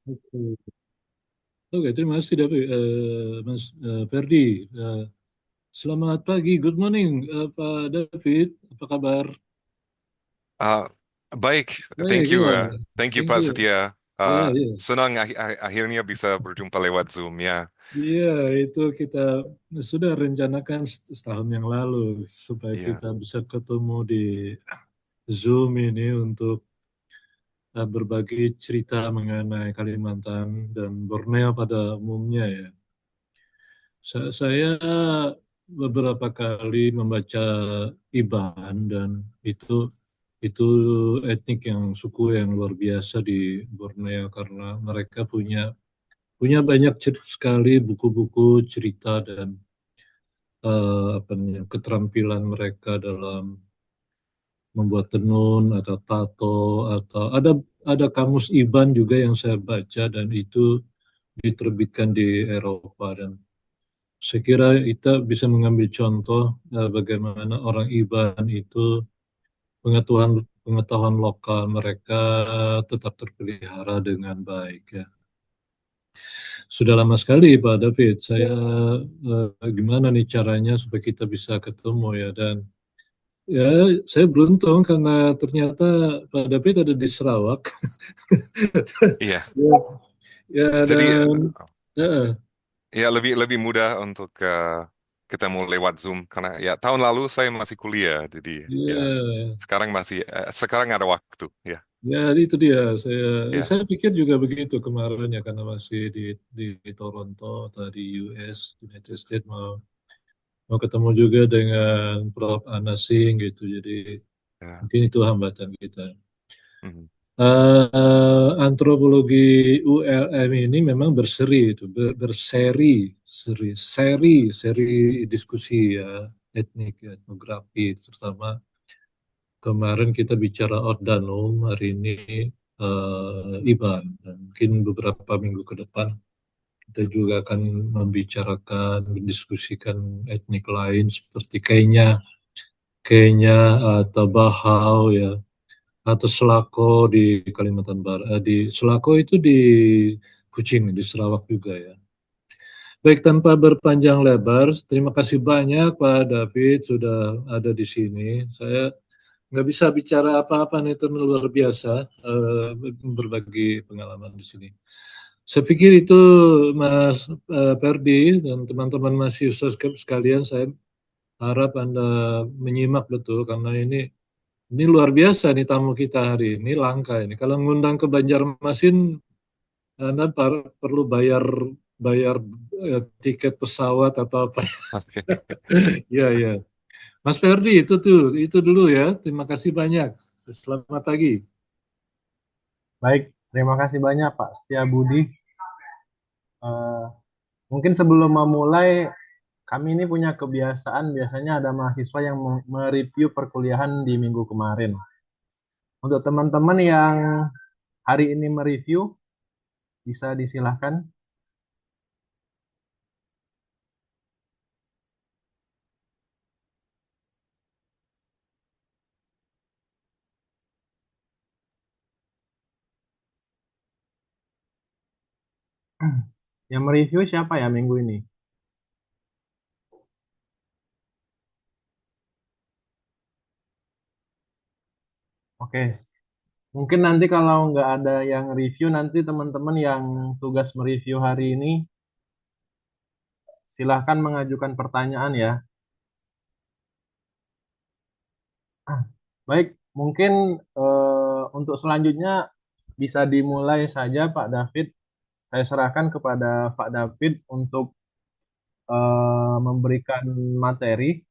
Oke, Oke, terima kasih David, Mas Ferdi. Eh, Selamat pagi, good morning, Pak David. Apa kabar? Ah, baik, Baik, ya. thank you Thank Pak you. Setia. Ya, Ah, ya. senang akhirnya bisa berjumpa lewat Zoom ya. Iya, itu kita sudah rencanakan setahun yang lalu supaya Iya, kita bisa ketemu di Zoom ini untuk berbagi cerita mengenai Kalimantan dan Borneo pada umumnya ya. Saya beberapa kali membaca IBAN dan itu etnik yang suku yang luar biasa di Borneo karena mereka punya punya banyak sekali buku-buku cerita dan apa namanya, keterampilan mereka dalam membuat tenun atau tato atau ada kamus IBAN juga yang saya baca dan itu diterbitkan di Eropa dan saya kira kita bisa mengambil contoh bagaimana orang IBAN itu pengetahuan pengetahuan lokal mereka tetap terpelihara dengan baik ya. Sudah lama sekali Pak David, saya gimana nih caranya supaya kita bisa ketemu ya dan ya saya beruntung karena ternyata Pak David ada di Sarawak. iya. Ya, ya Jadi dan ya, ya lebih lebih mudah untuk ketemu lewat Zoom karena ya tahun lalu saya masih kuliah, jadi ya ya. sekarang ada waktu ya. Ya, itu dia. Ya, Saya pikir juga begitu kemarin ya karena masih di Toronto atau di US, United States mau mau ketemu juga dengan Prof. Anasing gitu. Jadi ya. mungkin itu hambatan kita. Mhm. Antropologi ULM ini memang berseri itu, seri diskusi ya, etnik, ya, etnografi, terutama kemarin kita bicara Ordanum, hari ini IBAN, dan mungkin beberapa minggu ke depan kita juga akan membicarakan, mendiskusikan etnik lain seperti Kenya atau Bahau ya, atau Selako di Kalimantan Barat. Di Selako itu di Kucing, di Sarawak juga ya. Baik, tanpa berpanjang lebar, terima kasih banyak Pak David sudah ada di sini. Saya nggak bisa bicara apa-apa nih, itu luar biasa berbagi pengalaman di sini. Saya pikir itu Mas Ferdi dan teman-teman mahasiswa sekalian, saya harap Anda menyimak betul karena ini luar biasa nih tamu kita hari ini, langka ini. Kalau ngundang ke Banjarmasin, Anda perlu bayar bayar tiket pesawat atau apa. Oke. Ya, ya. Mas Ferdi, itu dulu ya. Terima kasih banyak. Selamat pagi. Baik, terima kasih banyak Pak Setia Budi. Eh, Mungkin sebelum memulai, kami ini punya kebiasaan biasanya ada mahasiswa yang mereview perkuliahan di minggu kemarin. Untuk teman-teman yang hari ini mereview, bisa disilahkan. Yang mereview siapa ya minggu ini? Oke, mungkin nanti kalau nggak ada yang review, nanti teman-teman yang tugas mereview hari ini, silahkan mengajukan pertanyaan ya. Baik, mungkin untuk selanjutnya bisa dimulai saja Pak David. Saya serahkan kepada Pak David untuk memberikan materi.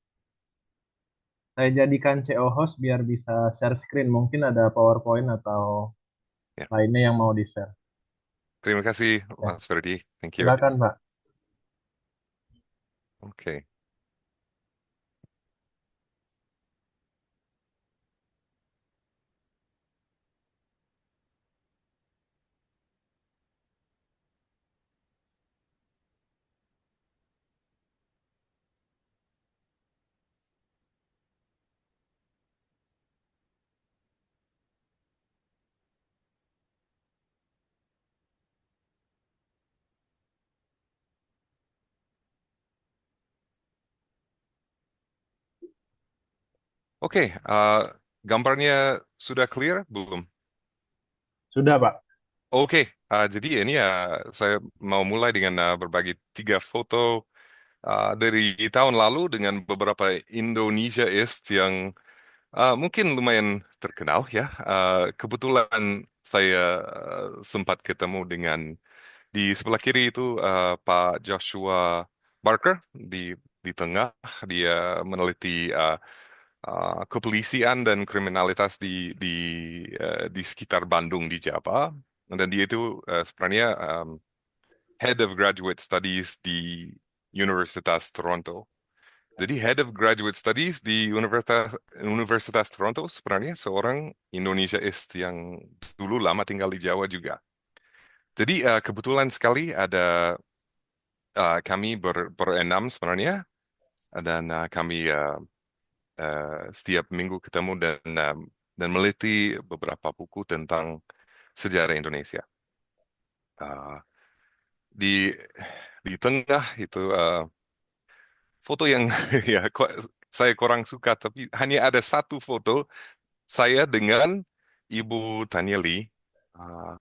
Saya jadikan CO host biar bisa share screen. Mungkin ada PowerPoint atau Ya. lainnya yang mau di-share. Terima kasih Ya, Mas Ferdi. Thank you. silakan Pak. Oke. Oke, gambarnya sudah clear belum? Sudah, Pak. Oke, jadi ini ya saya mau mulai dengan berbagi 3 foto dari tahun lalu dengan beberapa Indonesia East yang mungkin lumayan terkenal ya. Kebetulan saya sempat ketemu dengan di sebelah kiri itu Pak Joshua Barker di tengah dia meneliti kepolisian dan kriminalitas di sekitar Bandung di Jawa. Dan dia itu sebenarnya Head of Graduate Studies di Universitas Toronto. Jadi Head of Graduate Studies di Universitas Toronto sebenarnya seorang Indonesia East yang dulu lama tinggal di Jawa juga. Jadi kebetulan sekali ada kami berenam sebenarnya dan kami setiap minggu ketemu dan meliti beberapa buku tentang sejarah Indonesia. Uh, di di tengah itu foto yang ya saya kurang suka, tapi hanya ada satu foto saya dengan Ibu Tania Lee uh,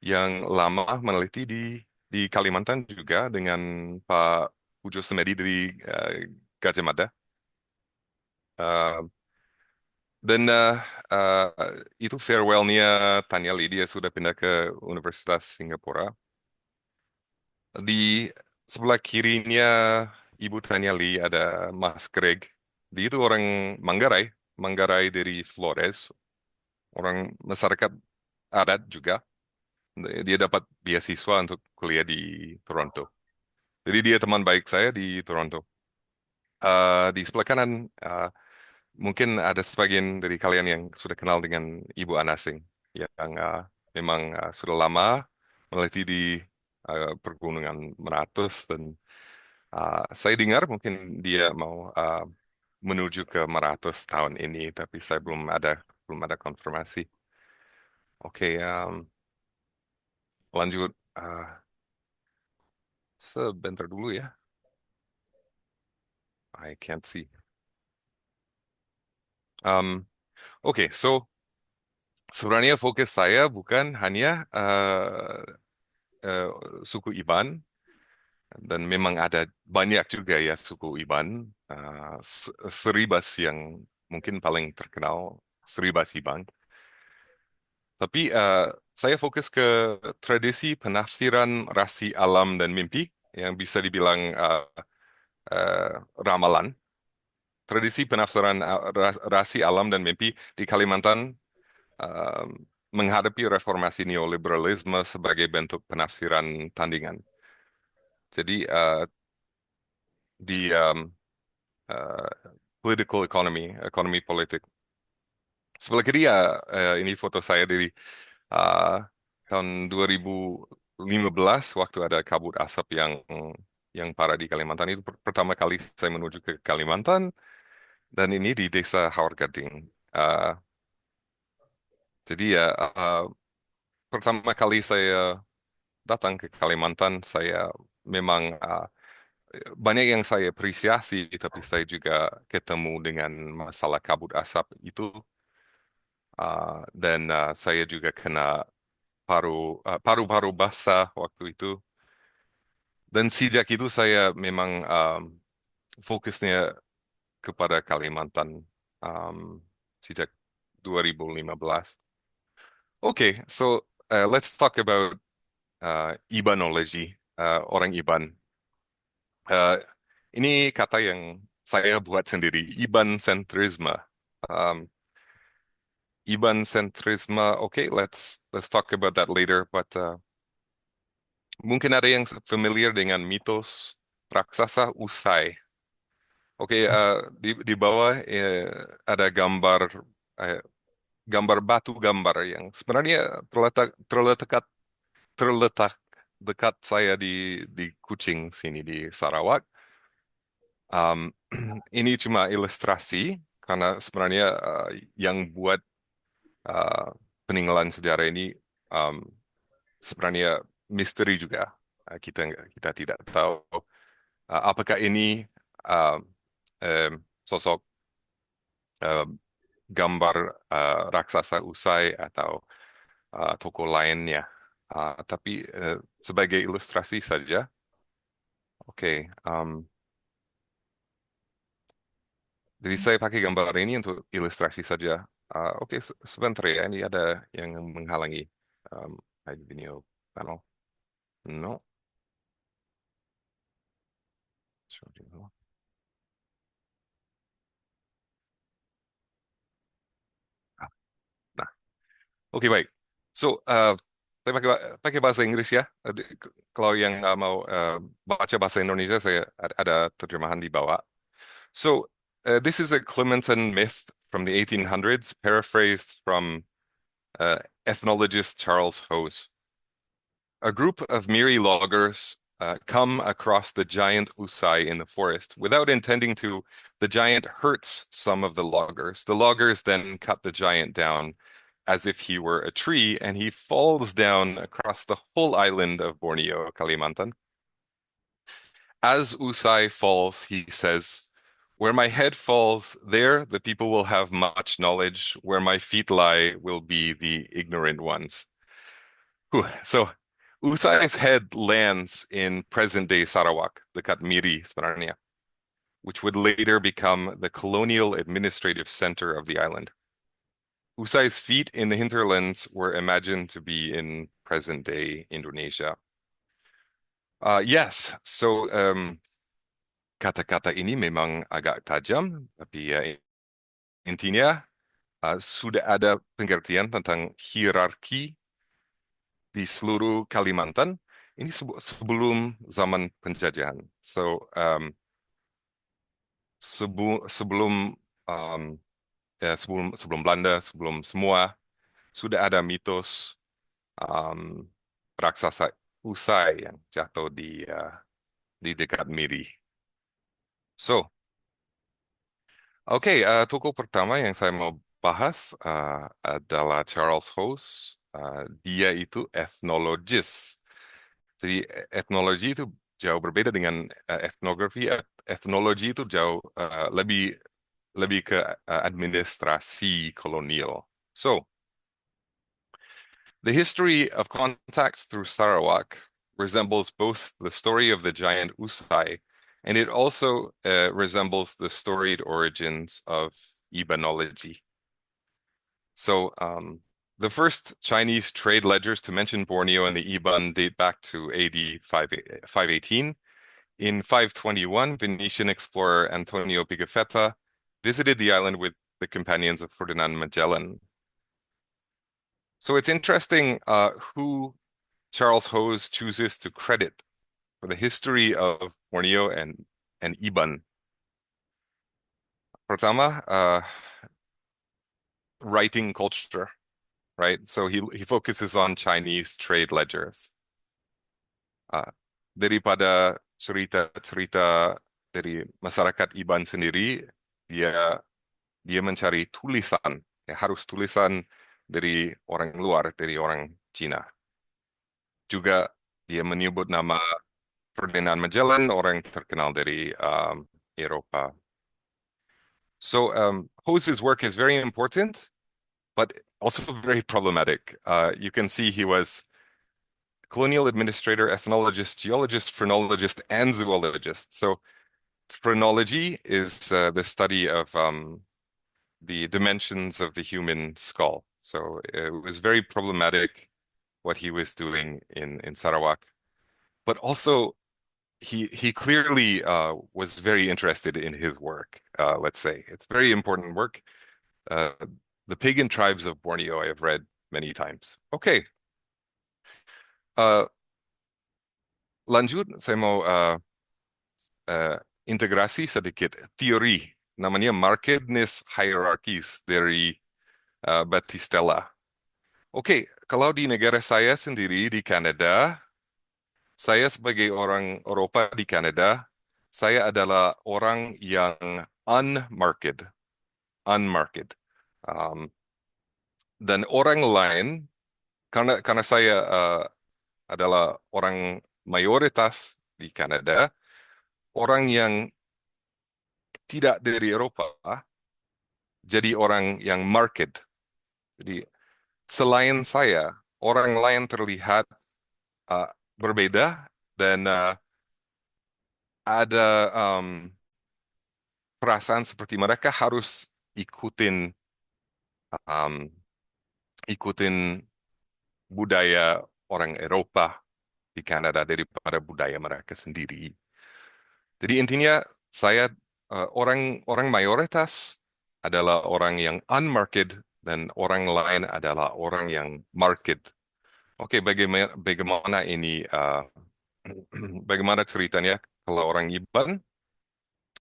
yang lama meneliti di Kalimantan juga dengan Pak Pujo Semedi dari Gajah Mada. Uh, dan itu farewellnya Tania Lee, dia sudah pindah ke Universitas Singapura. Di sebelah kirinya Ibu Tania Lee ada Mas Greg. Dia itu orang Manggarai, Manggarai dari Flores, orang masyarakat adat juga. Dia dapat beasiswa untuk kuliah di Toronto. Jadi dia teman baik saya di Toronto. Di sebelah kanan, mungkin ada sebagian dari kalian yang sudah kenal dengan Ibu Anasing, yang memang sudah lama meneliti di Pergunungan Meratus dan saya dengar mungkin dia mau menuju ke Meratus tahun ini, tapi saya belum ada konfirmasi. Oke, lanjut sebentar dulu ya. I can't see. Oke, so sebenarnya fokus saya bukan hanya eh, suku Iban, dan memang ada banyak juga ya suku Iban, Seribas yang mungkin paling terkenal, Seribas Iban. Tapi saya fokus ke tradisi penafsiran rasi alam dan mimpi yang bisa dibilang eh, ramalan. Tradisi penafsiran rasi alam dan mimpi di Kalimantan eh, menghadapi reformasi neoliberalisme sebagai bentuk penafsiran tandingan. Jadi di eh, political economy, ekonomi politik. Sebelah kiri ya ini foto saya dari uh, tahun 2015 waktu ada kabut asap yang parah di Kalimantan. Itu pertama kali saya menuju ke Kalimantan dan ini di Desa Hawargading. Uh, jadi ya pertama kali saya datang ke Kalimantan, saya memang banyak yang saya apresiasi, tapi saya juga ketemu dengan masalah kabut asap itu. Dan saya juga kena paru-paru basah waktu itu. Dan sejak itu saya memang fokusnya kepada Kalimantan um, sejak 2015. Okay, so let's talk about Ibanology, orang Iban. Uh, ini kata yang saya buat sendiri, Iban centrisme. Um, Iban centrisme, okay, let's talk about that later. But mungkin ada yang familiar dengan mitos raksasa usai. Oke, di bawah ada eh, gambar batu gambar yang sebenarnya terletak dekat saya di Kucing sini di Sarawak. Um, ini cuma ilustrasi karena sebenarnya yang buat uh, peninggalan sejarah ini um, sebenarnya misteri juga. Kita tidak tahu apakah ini uh, sosok uh, gambar raksasa usai atau toko lainnya. Tapi sebagai ilustrasi saja, oke. Jadi saya pakai gambar ini untuk ilustrasi saja. Oke, sebentar ya, ini ada yang menghalangi um, video panel. No. Nah, oke baik. So, saya pakai bahasa Inggris ya. Kalau yang mau baca bahasa Indonesia, saya ada terjemahan di bawah. So, this is a Clementon myth from the 1800s, paraphrased from ethnologist Charles Hose. A group of Miri loggers come across the giant Usai in the forest. Without intending to, the giant hurts some of the loggers. The loggers then cut the giant down as if he were a tree, and he falls down across the whole island of Borneo, Kalimantan. As Usai falls, he says, "Where my head falls, there the people will have much knowledge. Where my feet lie will be the ignorant ones." Whew. So Usai's head lands in present-day Sarawak, dekat Miri sebenarnya, which would later become the colonial administrative center of the island. Usai's feet in the hinterlands were imagined to be in present-day Indonesia. Yes, so kata-kata ini memang agak tajam, tapi intinya sudah ada pengertian tentang hierarki di seluruh Kalimantan ini sebelum zaman penjajahan. So sebelum sebelum Belanda, sebelum semua sudah ada mitos raksasa Usai yang jatuh di dekat Miri. So, oke, tokoh pertama yang saya mau bahas adalah Charles Hose. Dia itu ethnologist. Jadi etnologi itu jauh berbeda dengan etnografi. Etnologi itu jauh lebih ke administrasi kolonial. So, the history of contact through Sarawak resembles both the story of the giant Usai, and it also resembles the storied origins of Ibanology. So, the first Chinese trade ledgers to mention Borneo and the Iban date back to AD 518. In 521, Venetian explorer Antonio Pigafetta visited the island with the companions of Ferdinand Magellan. So it's interesting who Charles Hose chooses to credit for the history of Borneo and Iban. Pertama, writing culture, right? So he focuses on Chinese trade ledgers. Daripada cerita-cerita dari masyarakat Iban sendiri, dia mencari tulisan, harus tulisan dari orang luar, dari orang Cina. Juga dia menyebut nama Ferdinand Magellan, orang terkenal dari Eropa. So Hose's work is very important, but also very problematic. You can see he was colonial administrator, ethnologist, geologist, phrenologist, and zoologist. So phrenology is the study of the dimensions of the human skull. So it was very problematic what he was doing in Sarawak. But also, he clearly was very interested in his work, let's say. It's very important work. The pagan tribes of Borneo I have read many times. Okay. Lanjut, saya mau integrasi sedikit teori. Namanya markedness hierarchies dari Battistella. Oke, kalau di negara saya sendiri di Kanada, saya sebagai orang Eropa di Kanada, saya adalah orang yang unmarked. Dan orang lain, karena saya adalah orang mayoritas di Kanada, orang yang tidak dari Eropa, jadi orang yang market. Jadi selain saya, orang lain terlihat uh, berbeda dan ada perasaan seperti mereka harus ikutin um, ikutin budaya orang Eropa di Kanada daripada budaya mereka sendiri. Jadi intinya saya orang orang mayoritas adalah orang yang unmarked dan orang lain adalah orang yang market. Oke, bagaimana ini bagaimana ceritanya kalau orang Iban?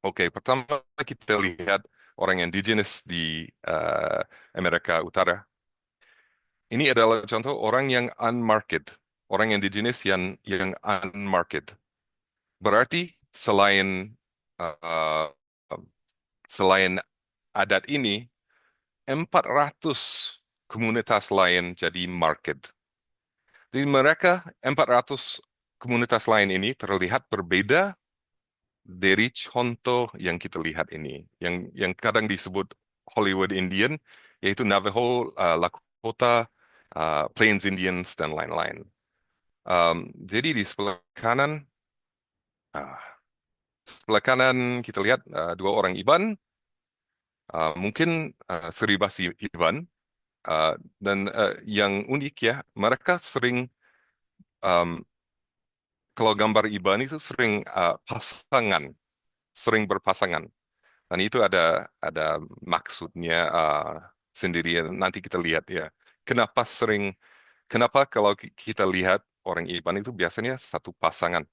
Oke, pertama kita lihat orang indigenous di Amerika Utara. Ini adalah contoh orang yang unmarked, orang indigenous yang unmarked. Berarti uh, selain adat ini, 400 komunitas lain jadi market. Jadi mereka 400 komunitas lain ini terlihat berbeda dari contoh yang kita lihat ini, yang kadang disebut Hollywood Indian, yaitu Navajo, Lakota, Plains Indians dan lain-lain. Jadi di sebelah kanan kita lihat dua orang Iban, mungkin Seribas Iban, dan yang unik ya, mereka sering kalau gambar Iban itu sering sering berpasangan. Dan itu ada maksudnya sendiri. Nanti kita lihat ya. Kenapa kalau kita lihat orang Iban itu biasanya satu pasangan.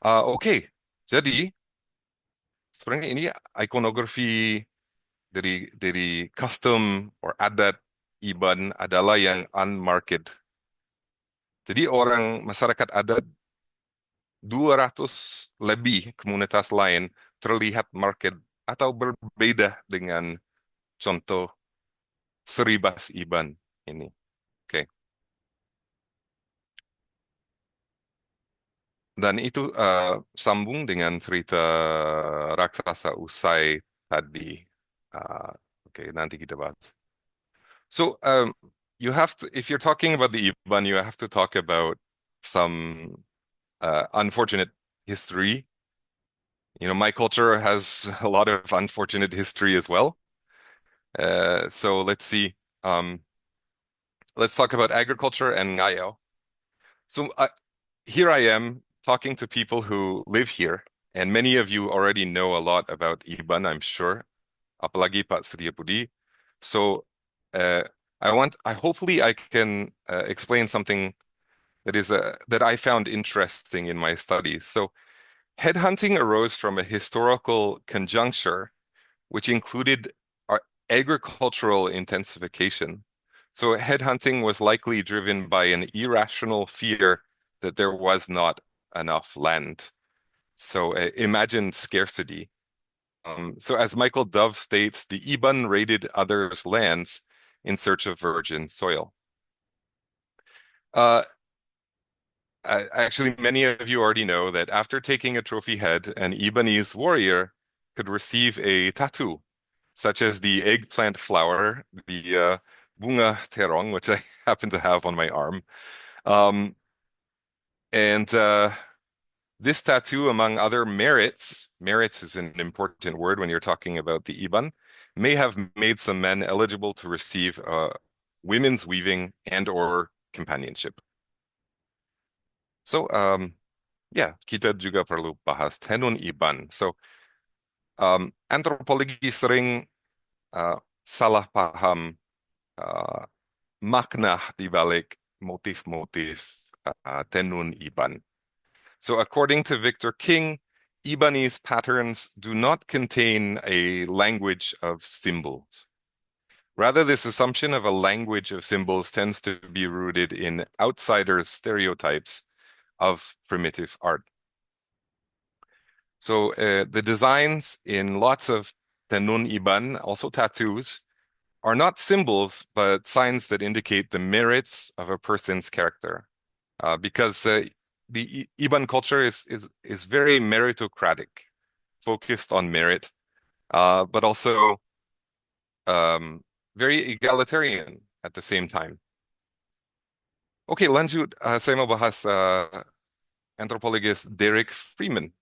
Oke, jadi sebenarnya ini ikonografi dari custom or adat Iban adalah yang unmarked. Jadi orang masyarakat adat 200 lebih komunitas lain terlihat market atau berbeda dengan contoh Seribas Iban ini. Oke. Dan itu sambung dengan cerita raksasa usai tadi. Oke, nanti kita bahas. So, you have to, if you're talking about the Iban, you have to talk about some unfortunate history. You know, my culture has a lot of unfortunate history as well. So let's see. Let's talk about agriculture and ngayo. So here I am talking to people who live here, and many of you already know a lot about Iban, I'm sure. Apalagi Pak Setiabudi. So hopefully I can explain something that I found interesting in my studies. So headhunting arose from a historical conjuncture which included agricultural intensification. So headhunting was likely driven by an irrational fear that there was not enough land. So imagine scarcity. So as Michael Dove states, the Iban raided others' lands in search of virgin soil. Actually, many of you already know that after taking a trophy head, an Ibanese warrior could receive a tattoo, such as the eggplant flower, the bunga terong, which I happen to have on my arm. And this tattoo, among other merits is an important word when you're talking about the Iban, may have made some men eligible to receive women's weaving and or companionship. So, yeah, kita juga perlu bahas tenun Iban. So, antropologi sering salah paham makna di balik motif-motif tenun Iban. So according to Victor King, Ibanese patterns do not contain a language of symbols. Rather, this assumption of a language of symbols tends to be rooted in outsiders' stereotypes of primitive art. So the designs in lots of tenun Iban, also tattoos, are not symbols, but signs that indicate the merits of a person's character. Because the Iban culture is very meritocratic, focused on merit, but also very egalitarian at the same time. Oke, lanjut. Saya mau bahas antropologis Derek Freeman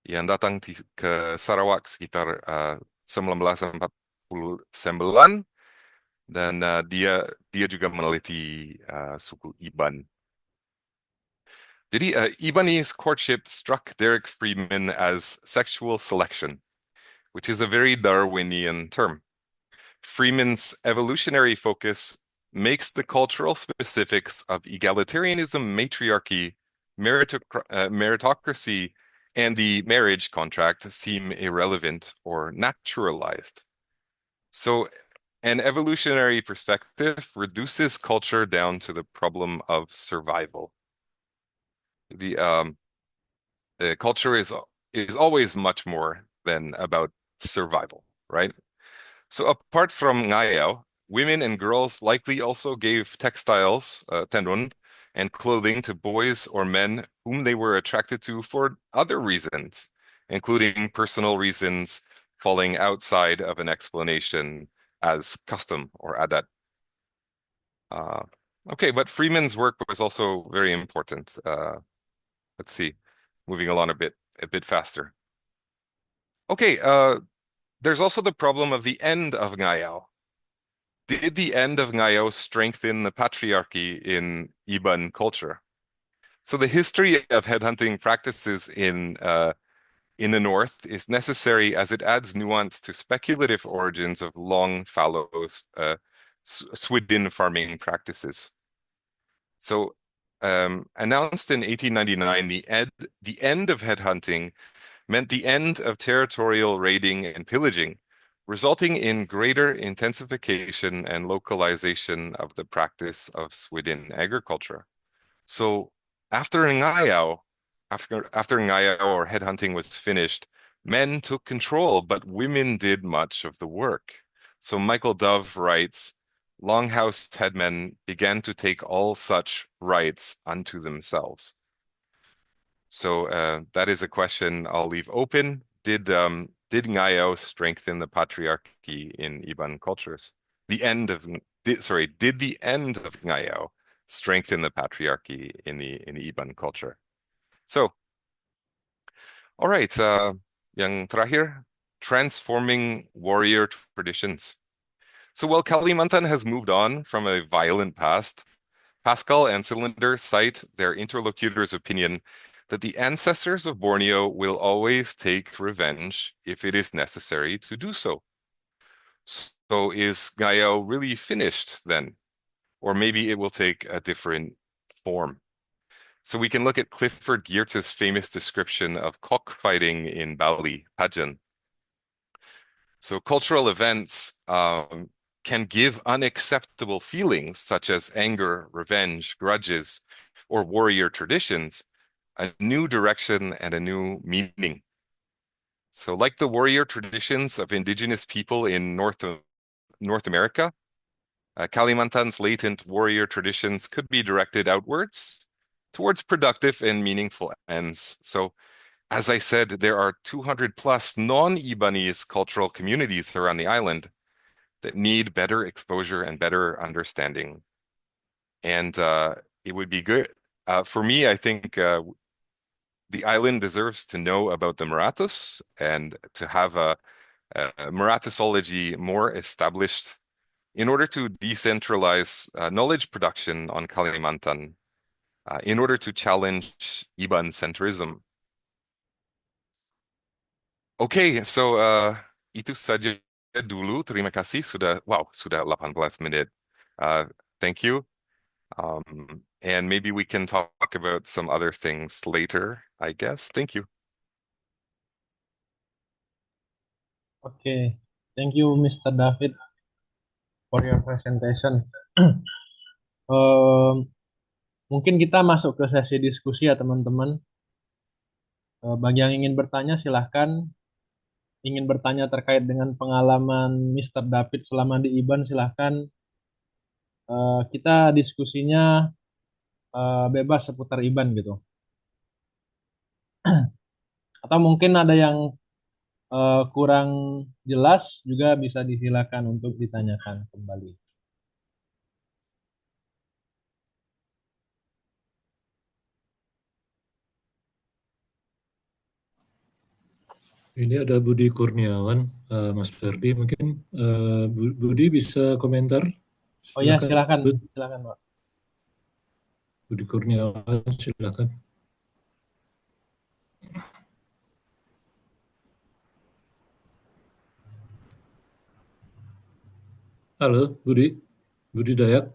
yang datang ke Sarawak sekitar 1949 dan dia juga meneliti suku Iban. Jadi Ibanese courtship struck Derek Freeman as sexual selection, which is a very Darwinian term. Freeman's evolutionary focus makes the cultural specifics of egalitarianism, matriarchy, meritocracy, and the marriage contract seem irrelevant or naturalized. So, an evolutionary perspective reduces culture down to the problem of survival. The culture is always much more than about survival, right? So apart from ngayao, women and girls likely also gave textiles, tenun, and clothing to boys or men whom they were attracted to for other reasons, including personal reasons falling outside of an explanation as custom or adat. Okay, but Freeman's work was also very important. Let's see, moving along a bit faster. Okay, there's also the problem of the end of ngayao. Did the end of ngayao strengthen the patriarchy in Iban culture? So the history of headhunting practices in the north is necessary as it adds nuance to speculative origins of long fallow Swidin farming practices. So announced in 1899, the end of headhunting meant the end of territorial raiding and pillaging, resulting in greater intensification and localization of the practice of Swidin agriculture. So after ngayao or headhunting was finished, men took control, but women did much of the work. So Michael Dove writes, Longhouse headmen began to take all such rights unto themselves. So that is a question I'll leave open. Did ngayao strengthen the patriarchy in Iban cultures? Did the end of ngayao strengthen the patriarchy in the Iban culture? So, all right, yang terakhir, transforming warrior traditions. So while Kalimantan has moved on from a violent past, Pascal and Cylinder cite their interlocutor's opinion that the ancestors of Borneo will always take revenge if it is necessary to do so. So is ngayao really finished then? Or maybe it will take a different form. So we can look at Clifford Geertz's famous description of cockfighting in Bali, Pajan. So cultural events can give unacceptable feelings such as anger, revenge, grudges, or warrior traditions a new direction and a new meaning. So like the warrior traditions of indigenous people in North America, Kalimantan's latent warrior traditions could be directed outwards towards productive and meaningful ends. So as I said, there are 200 plus non-Ibanese cultural communities around the island that need better exposure and better understanding. And it would be good. For me, I think the island deserves to know about the Marathos and to have a Marathosology more established in order to decentralize knowledge production on Kalimantan, in order to challenge Iban centrism. Oke, so itu saja dulu. Terima kasih sudah 18 menit. Thank you. And maybe we can talk about some other things later, I guess. Thank you. Oke, thank you Mr. David for your presentation. Mungkin kita masuk ke sesi diskusi ya teman-teman. Bagi yang ingin bertanya silahkan. Ingin bertanya terkait dengan pengalaman Mr. David selama di IBAN silahkan. Kita diskusinya bebas seputar IBAN gitu. Atau mungkin ada yang kurang jelas juga bisa disilakan untuk ditanyakan kembali. Ini ada Budi Kurniawan, Mas Ferdi. Mungkin Budi bisa komentar? Oh ya, Silakan, silakan, Bud. silakan, Pak. Budi Kurniawan, silakan. Halo, Budi. Budi Dayak.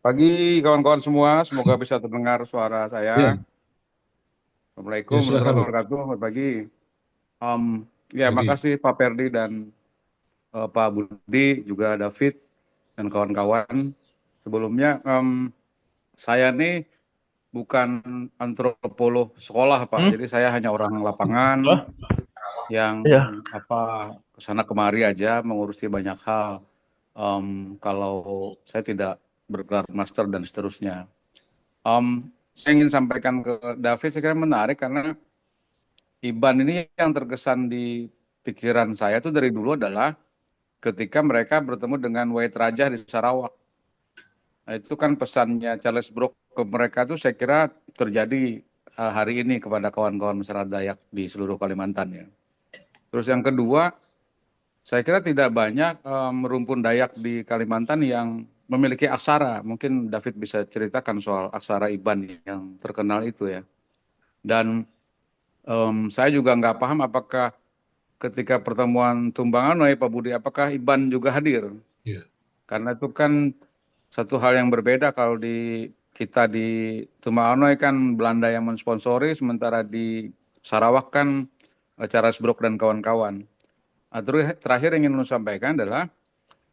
Pagi kawan-kawan semua, semoga bisa terdengar suara saya. Ya, Assalamualaikum ya warahmatullahi silakan, Bud. wabarakatuh. Selamat pagi. Um, ya, Pagi. makasih Pak Perdi dan Pak Budi, juga David dan kawan-kawan. Sebelumnya, saya nih bukan antropolog sekolah, Pak. Hmm? Jadi saya hanya orang lapangan Wah, yang iya. kesana kemari aja mengurusi banyak hal. Kalau saya tidak bergelar master dan seterusnya. Saya ingin sampaikan ke David, saya kira menarik karena IBAN ini yang terkesan di pikiran saya itu dari dulu adalah ketika mereka bertemu dengan Wahid Raja di Sarawak. Nah, itu kan pesannya Charles Brooke ke mereka itu saya kira terjadi hari ini kepada kawan-kawan masyarakat Dayak di seluruh Kalimantan ya. Terus yang kedua, saya kira tidak banyak rumpun Dayak di Kalimantan yang memiliki aksara. Mungkin David bisa ceritakan soal aksara IBAN yang terkenal itu ya. Dan saya juga nggak paham apakah ketika pertemuan Tumbangan, Pak Budi, apakah IBAN juga hadir? Ya, Karena itu kan satu hal yang berbeda kalau di kita di Tumbangan kan Belanda yang mensponsori, sementara di Sarawak kan Charles Brooke dan kawan-kawan. Nah, terus terakhir yang ingin saya sampaikan adalah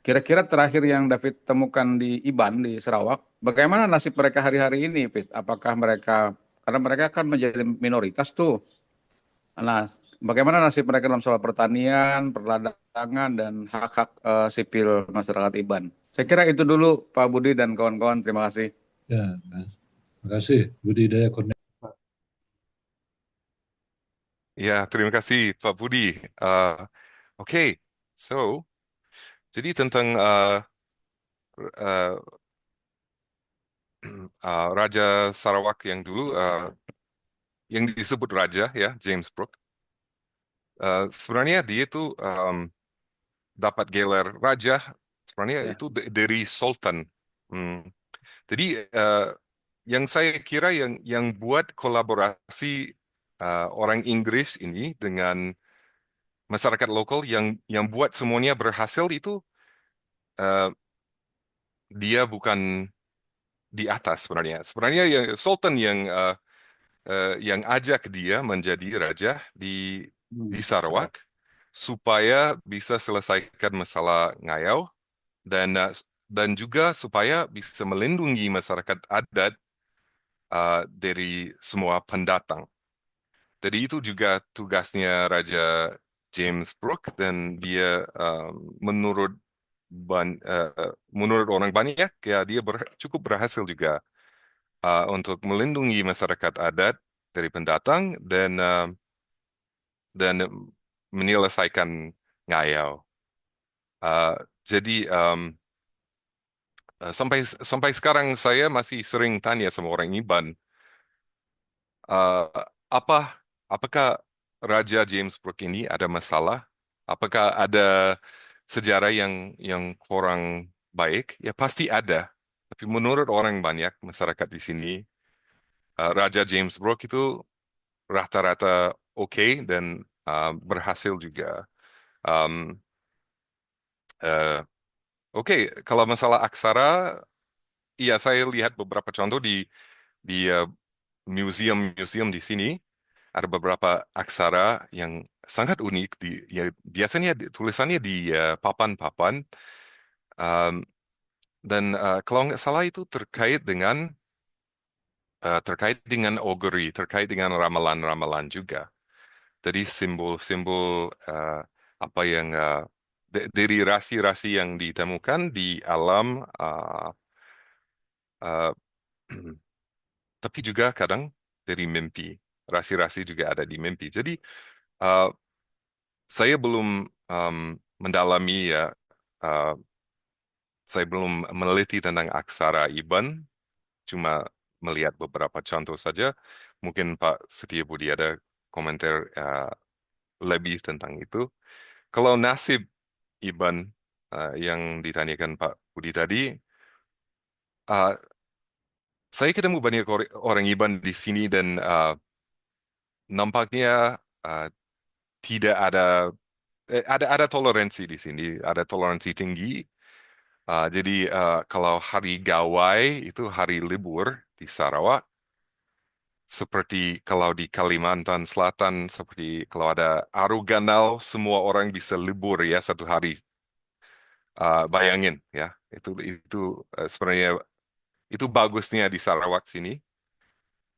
kira-kira terakhir yang David temukan di IBAN di Sarawak, bagaimana nasib mereka hari-hari ini, Fit? Apakah mereka, karena mereka kan menjadi minoritas tuh. Nah, bagaimana nasib mereka dalam soal pertanian, perdagangan, dan hak-hak sipil masyarakat IBAN? Saya kira itu dulu, Pak Budi dan kawan-kawan. Terima kasih. ya. Terima kasih, Budi Dayak Kurniawan. Ya, terima kasih Pak Budi. Uh, Oke, so jadi tentang uh, Raja Sarawak yang dulu, yang disebut Raja ya, James Brooke. Sebenarnya dia itu dapat gelar Raja. Sebenarnya Ya. itu dari Sultan. Hmm. Jadi yang saya kira yang buat kolaborasi orang Inggris ini dengan masyarakat lokal yang buat semuanya berhasil itu uh, dia bukan di atas sebenarnya. Sebenarnya yang Sultan yang ajak dia menjadi raja di Ya. Sarawak supaya bisa selesaikan masalah ngayau dan dan juga supaya bisa melindungi masyarakat adat dari semua pendatang. Jadi itu juga tugasnya Raja James Brooke dan dia menurut menurut orang banyak ya dia cukup berhasil juga untuk melindungi masyarakat adat dari pendatang dan menyelesaikan ngayau. Uh, jadi sampai sampai sekarang saya masih sering tanya sama orang Iban, uh, apa apakah Raja James Brooke ini ada masalah? Apakah ada sejarah yang kurang baik? Ya pasti ada. Tapi menurut orang banyak masyarakat di sini, Raja James Brooke itu rata-rata oke dan berhasil juga. Um, eh, oke, kalau masalah aksara, iya saya lihat beberapa contoh di museum-museum di sini ada beberapa aksara yang sangat unik ya biasanya tulisannya di papan-papan um, dan kalau nggak salah itu terkait dengan augury, terkait dengan ramalan-ramalan juga. Jadi simbol-simbol apa yang dari rasi-rasi yang ditemukan di alam, uh, tapi juga kadang dari mimpi. Rasi-rasi juga ada di mimpi. Jadi uh, saya belum mendalami ya, uh, saya belum meneliti tentang aksara IBAN, cuma melihat beberapa contoh saja. Mungkin Pak Setia Budi ada komentar lebih tentang itu. Kalau nasib IBAN yang ditanyakan Pak Budi tadi, uh, saya ketemu banyak orang IBAN di sini dan nampaknya uh, tidak ada toleransi di sini, ada toleransi tinggi. Jadi kalau hari gawai itu hari libur di Sarawak, seperti kalau di Kalimantan Selatan, seperti kalau ada Aruganal, semua orang bisa libur ya satu hari. Bayangin ya, itu sebenarnya itu bagusnya di Sarawak sini.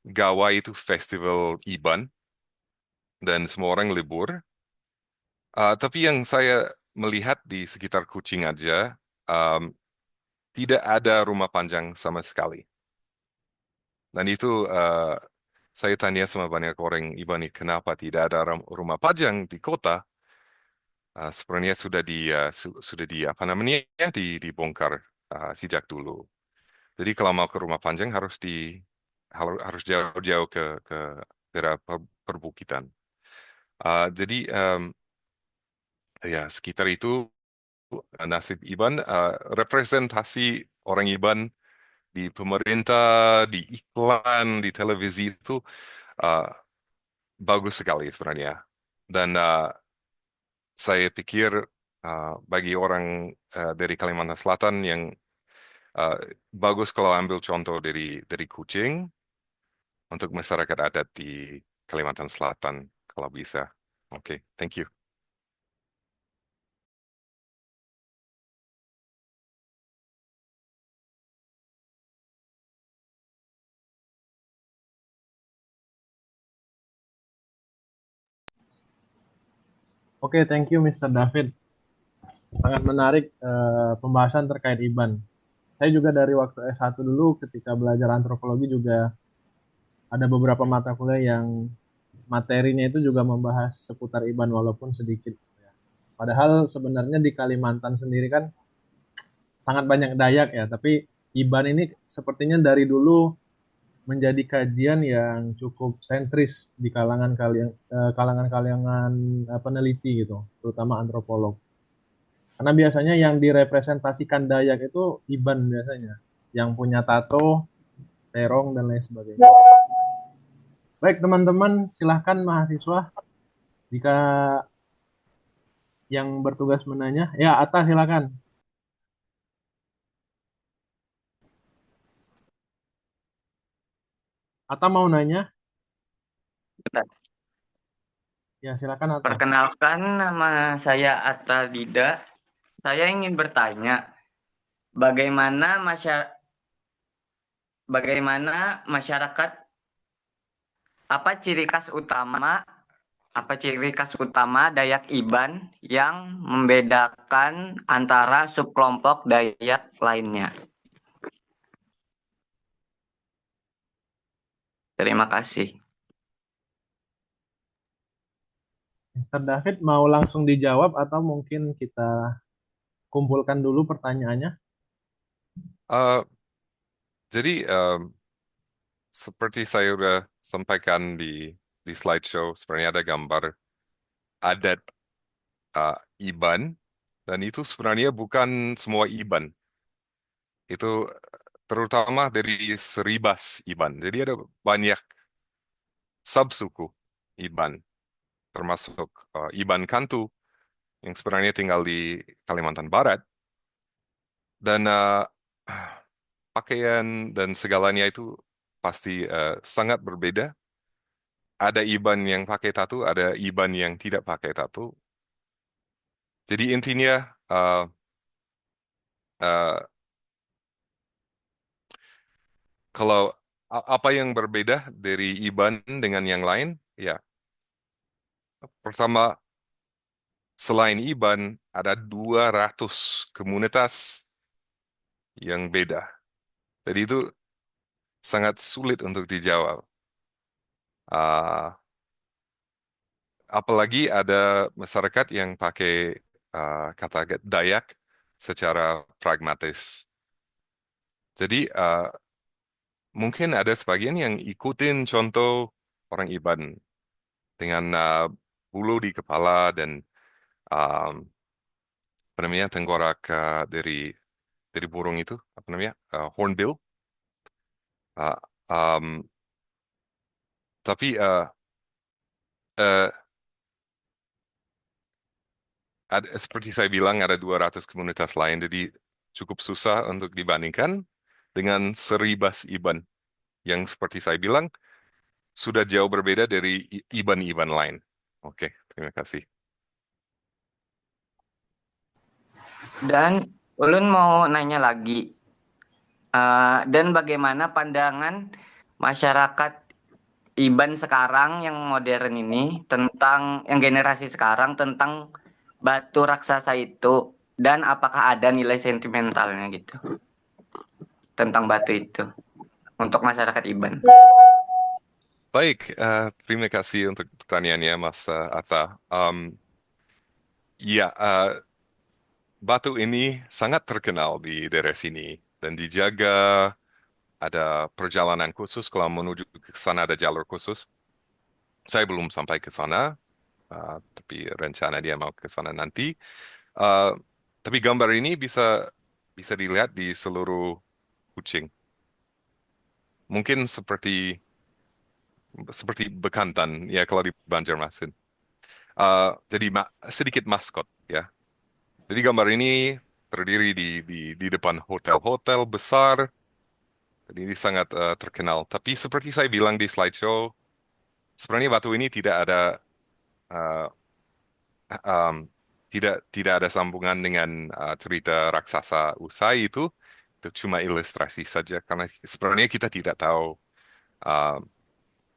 Gawai itu festival IBAN dan semua orang libur. Tapi yang saya melihat di sekitar Kuching aja, um, tidak ada rumah panjang sama sekali. Dan itu saya tanya sama banyak orang Ibani, kenapa tidak ada rumah panjang di kota? Sebenarnya sudah di apa namanya ya, dibongkar sejak dulu. Jadi kalau mau ke rumah panjang harus jauh-jauh ke daerah perbukitan. Jadi ya sekitar itu nasib Iban, representasi orang Iban di pemerintah, di iklan, di televisi itu uh, bagus sekali sebenarnya. Dan saya pikir bagi orang dari Kalimantan Selatan yang uh, bagus kalau ambil contoh dari Kuching untuk masyarakat adat di Kalimantan Selatan kalau bisa. Oke, thank you. Oke, thank you Mr. David. Sangat menarik pembahasan terkait IBAN. Saya juga dari waktu S1 dulu ketika belajar antropologi juga ada beberapa mata kuliah yang materinya itu juga membahas seputar IBAN walaupun sedikit. Padahal sebenarnya di Kalimantan sendiri kan sangat banyak Dayak ya, tapi IBAN ini sepertinya dari dulu menjadi kajian yang cukup sentris di kalangan peneliti gitu, terutama antropolog. Karena biasanya yang direpresentasikan Dayak itu IBAN biasanya, yang punya tato, terong dan lain sebagainya. Baik teman-teman, silahkan mahasiswa jika yang bertugas menanya. Ya, Atta silakan. Atta mau nanya? Bentar. Ya, silakan Atta. Perkenalkan, nama saya Atta Dida. Saya ingin bertanya, bagaimana masyarakat, apa ciri khas utama Dayak Iban yang membedakan antara subkelompok Dayak lainnya? Terima kasih. Mr. David mau langsung dijawab atau mungkin kita kumpulkan dulu pertanyaannya? Jadi seperti saya sudah sampaikan di slideshow, sebenarnya ada gambar adat IBAN, dan itu sebenarnya bukan semua IBAN. Itu terutama dari Seribas IBAN. Jadi ada banyak subsuku IBAN, termasuk IBAN Kantu, yang sebenarnya tinggal di Kalimantan Barat. Dan pakaian dan segalanya itu pasti sangat berbeda. Ada IBAN yang pakai tato, ada IBAN yang tidak pakai tato. Jadi intinya uh, kalau apa yang berbeda dari IBAN dengan yang lain, ya pertama selain IBAN ada 200 komunitas yang beda. Jadi itu sangat sulit untuk dijawab. Uh, apalagi ada masyarakat yang pakai kata Dayak secara pragmatis. Jadi mungkin ada sebagian yang ikutin contoh orang Iban dengan bulu di kepala dan um, apa namanya tengkorak dari burung itu apa namanya hornbill. Uh, um, tapi uh, seperti saya bilang ada 200 komunitas lain, jadi cukup susah untuk dibandingkan dengan Seribas Iban yang seperti saya bilang sudah jauh berbeda dari Iban-Iban lain. Oke, terima kasih. Dan Ulun mau nanya lagi, dan bagaimana pandangan masyarakat Iban sekarang yang modern ini tentang yang generasi sekarang tentang batu raksasa itu, dan apakah ada nilai sentimentalnya gitu tentang batu itu untuk masyarakat Iban? Baik, terima kasih untuk pertanyaannya, Mas Atta. Ya, batu ini sangat terkenal di daerah sini dan dijaga. Ada perjalanan khusus kalau menuju ke sana, ada jalur khusus. Saya belum sampai ke sana, tapi rencana dia mau ke sana nanti. Uh, tapi gambar ini bisa bisa dilihat di seluruh Kucing. Mungkin seperti bekantan ya kalau di Banjarmasin. Jadi sedikit maskot ya. Jadi gambar ini terdiri di depan hotel-hotel besar. Jadi ini sangat terkenal. Tapi seperti saya bilang di slideshow, sebenarnya batu ini tidak ada uh, um, tidak ada sambungan dengan cerita raksasa usai itu. Itu cuma ilustrasi saja karena sebenarnya kita tidak tahu uh,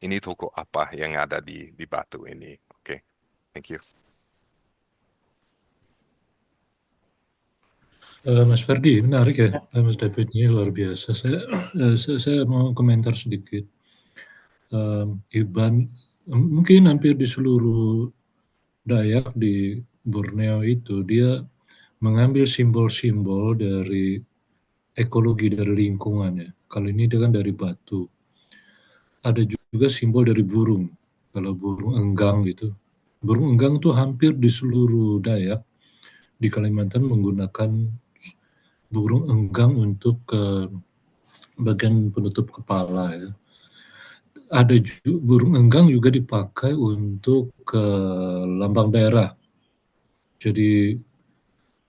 ini toko apa yang ada di batu ini. Oke, thank you. Mas Ferdi, menarik ya, Mas David, ini luar biasa. Saya mau komentar sedikit. Iban mungkin hampir di seluruh Dayak di Borneo itu dia mengambil simbol-simbol dari ekologi dari lingkungannya. Kalau ini dia kan dari batu. Ada juga simbol dari burung. Kalau burung enggang gitu. Burung enggang tuh hampir di seluruh Dayak di Kalimantan menggunakan burung enggang untuk bagian penutup kepala ya. Ada juga burung enggang juga dipakai untuk lambang daerah. Jadi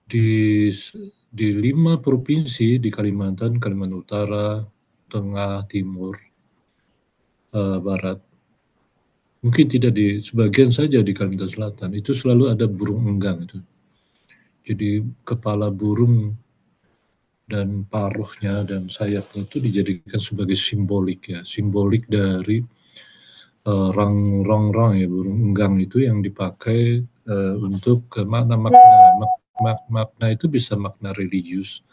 di 5 provinsi di Kalimantan, Kalimantan Utara, Tengah, Timur, Barat. Mungkin tidak di sebagian saja di Kalimantan Selatan. Itu selalu ada burung enggang itu. Jadi kepala burung dan paruhnya dan sayapnya itu dijadikan sebagai simbolik dari rang ya burung enggang itu yang dipakai untuk makna itu bisa makna religius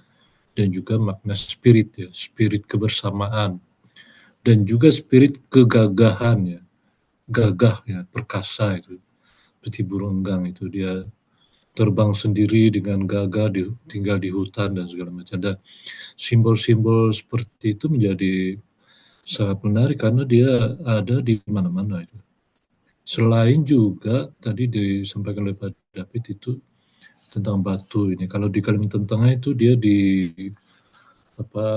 dan juga makna spirit ya, spirit kebersamaan dan juga spirit kegagahan ya, gagah ya, perkasa itu. Seperti burung enggang itu dia terbang sendiri dengan gagah tinggal di hutan dan segala macam. Ada simbol-simbol seperti itu menjadi sangat menarik karena dia ada di mana-mana itu. Selain juga tadi disampaikan oleh Pak David itu tentang batu ini. Kalau di Kalimantan Tengah itu dia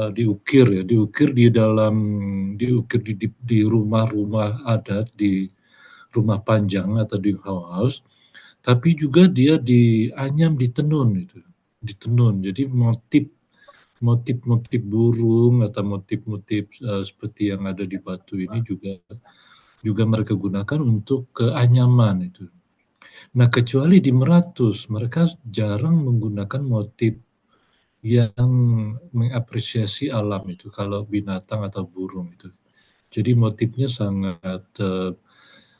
diukir di rumah-rumah adat, di rumah panjang atau di house, tapi juga dia dianyam ditenun. Jadi motif burung atau motif-motif seperti yang ada di batu ini juga mereka gunakan untuk keanyaman itu. Nah, kecuali di Meratus, mereka jarang menggunakan motif yang mengapresiasi alam itu, kalau binatang atau burung itu. Jadi motifnya sangat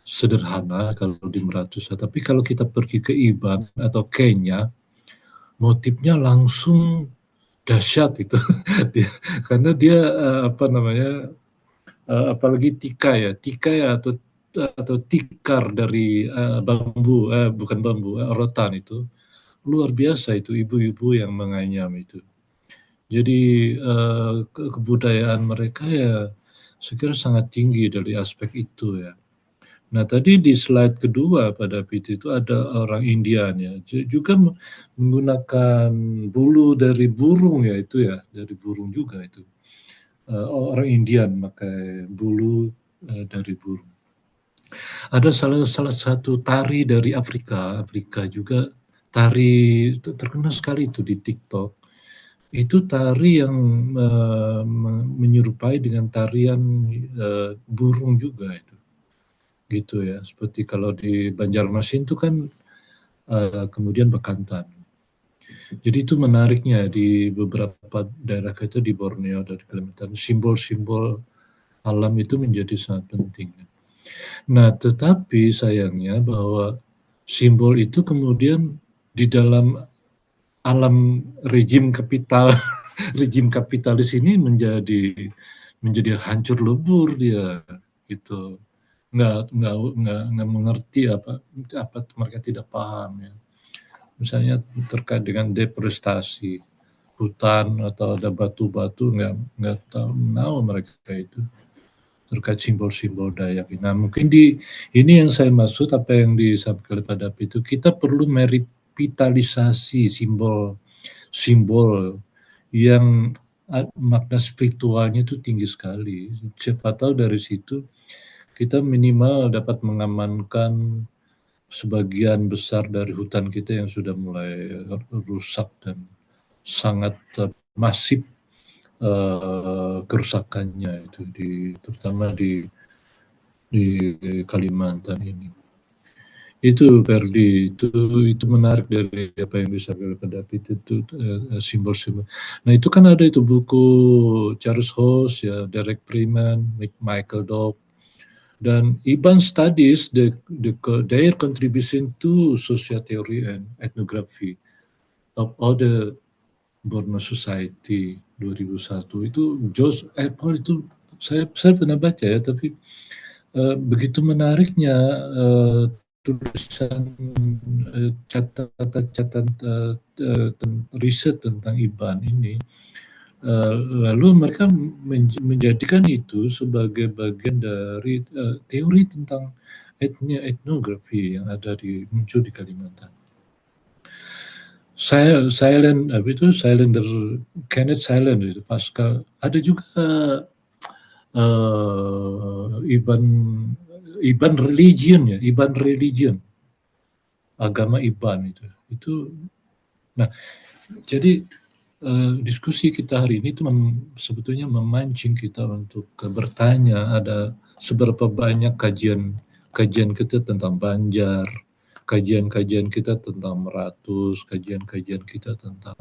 sederhana kalau di Meratus. Tapi kalau kita pergi ke Iban atau Kenya, motifnya langsung dahsyat itu. Karena dia apalagi tikai atau atau tikar dari bambu, bukan bambu, rotan itu luar biasa itu ibu-ibu yang menganyam itu. Jadi kebudayaan mereka ya saya kira sangat tinggi dari aspek itu ya. Nah tadi di slide kedua pada PT itu ada orang Indian ya, juga menggunakan bulu dari burung ya itu ya, dari burung juga itu. Orang Indian pakai bulu dari burung. Ada salah satu tari dari Afrika juga tari terkenal sekali itu di TikTok. Itu tari yang menyerupai dengan tarian burung juga itu. Gitu ya. Seperti kalau di Banjarmasin itu kan kemudian bekantan. Jadi itu menariknya di beberapa daerah kita di Borneo dan di Kalimantan, simbol-simbol alam itu menjadi sangat penting. Nah, tetapi sayangnya bahwa simbol itu kemudian di dalam alam rejim rejim kapitalis ini menjadi hancur lebur dia gitu. Nggak mengerti apa mereka tidak paham ya. Misalnya terkait dengan deforestasi hutan atau ada batu-batu nggak tahu mereka itu terkait simbol-simbol Dayak. Nah, mungkin ini yang saya maksud apa yang disampaikan oleh Pak Dapi itu kita perlu merevitalisasi simbol yang makna spiritualnya itu tinggi sekali. Siapa tahu dari situ kita minimal dapat mengamankan sebagian besar dari hutan kita yang sudah mulai rusak dan sangat masif kerusakannya itu terutama di Kalimantan ini. Itu Perdi, itu menarik dari apa yang disampaikan pada David itu simbol-simbol. Nah itu kan ada itu buku Charles House ya, Derek Freeman, Michael Dobb, dan Iban studies their contribution to social theory and ethnography of other Borneo Society 2001 itu Josh Apple itu saya pernah baca ya, tapi begitu menariknya tulisan catatan riset tentang IBAN ini, lalu mereka menjadikan itu sebagai bagian dari teori tentang etnografi yang muncul di Kalimantan. Silender Kenneth Silent itu Pascal, ada juga Iban religion, agama Iban itu. Nah, jadi diskusi kita hari ini itu sebetulnya memancing kita untuk bertanya ada seberapa banyak kajian kita tentang Banjar, kajian kita tentang Meratus, kajian kita tentang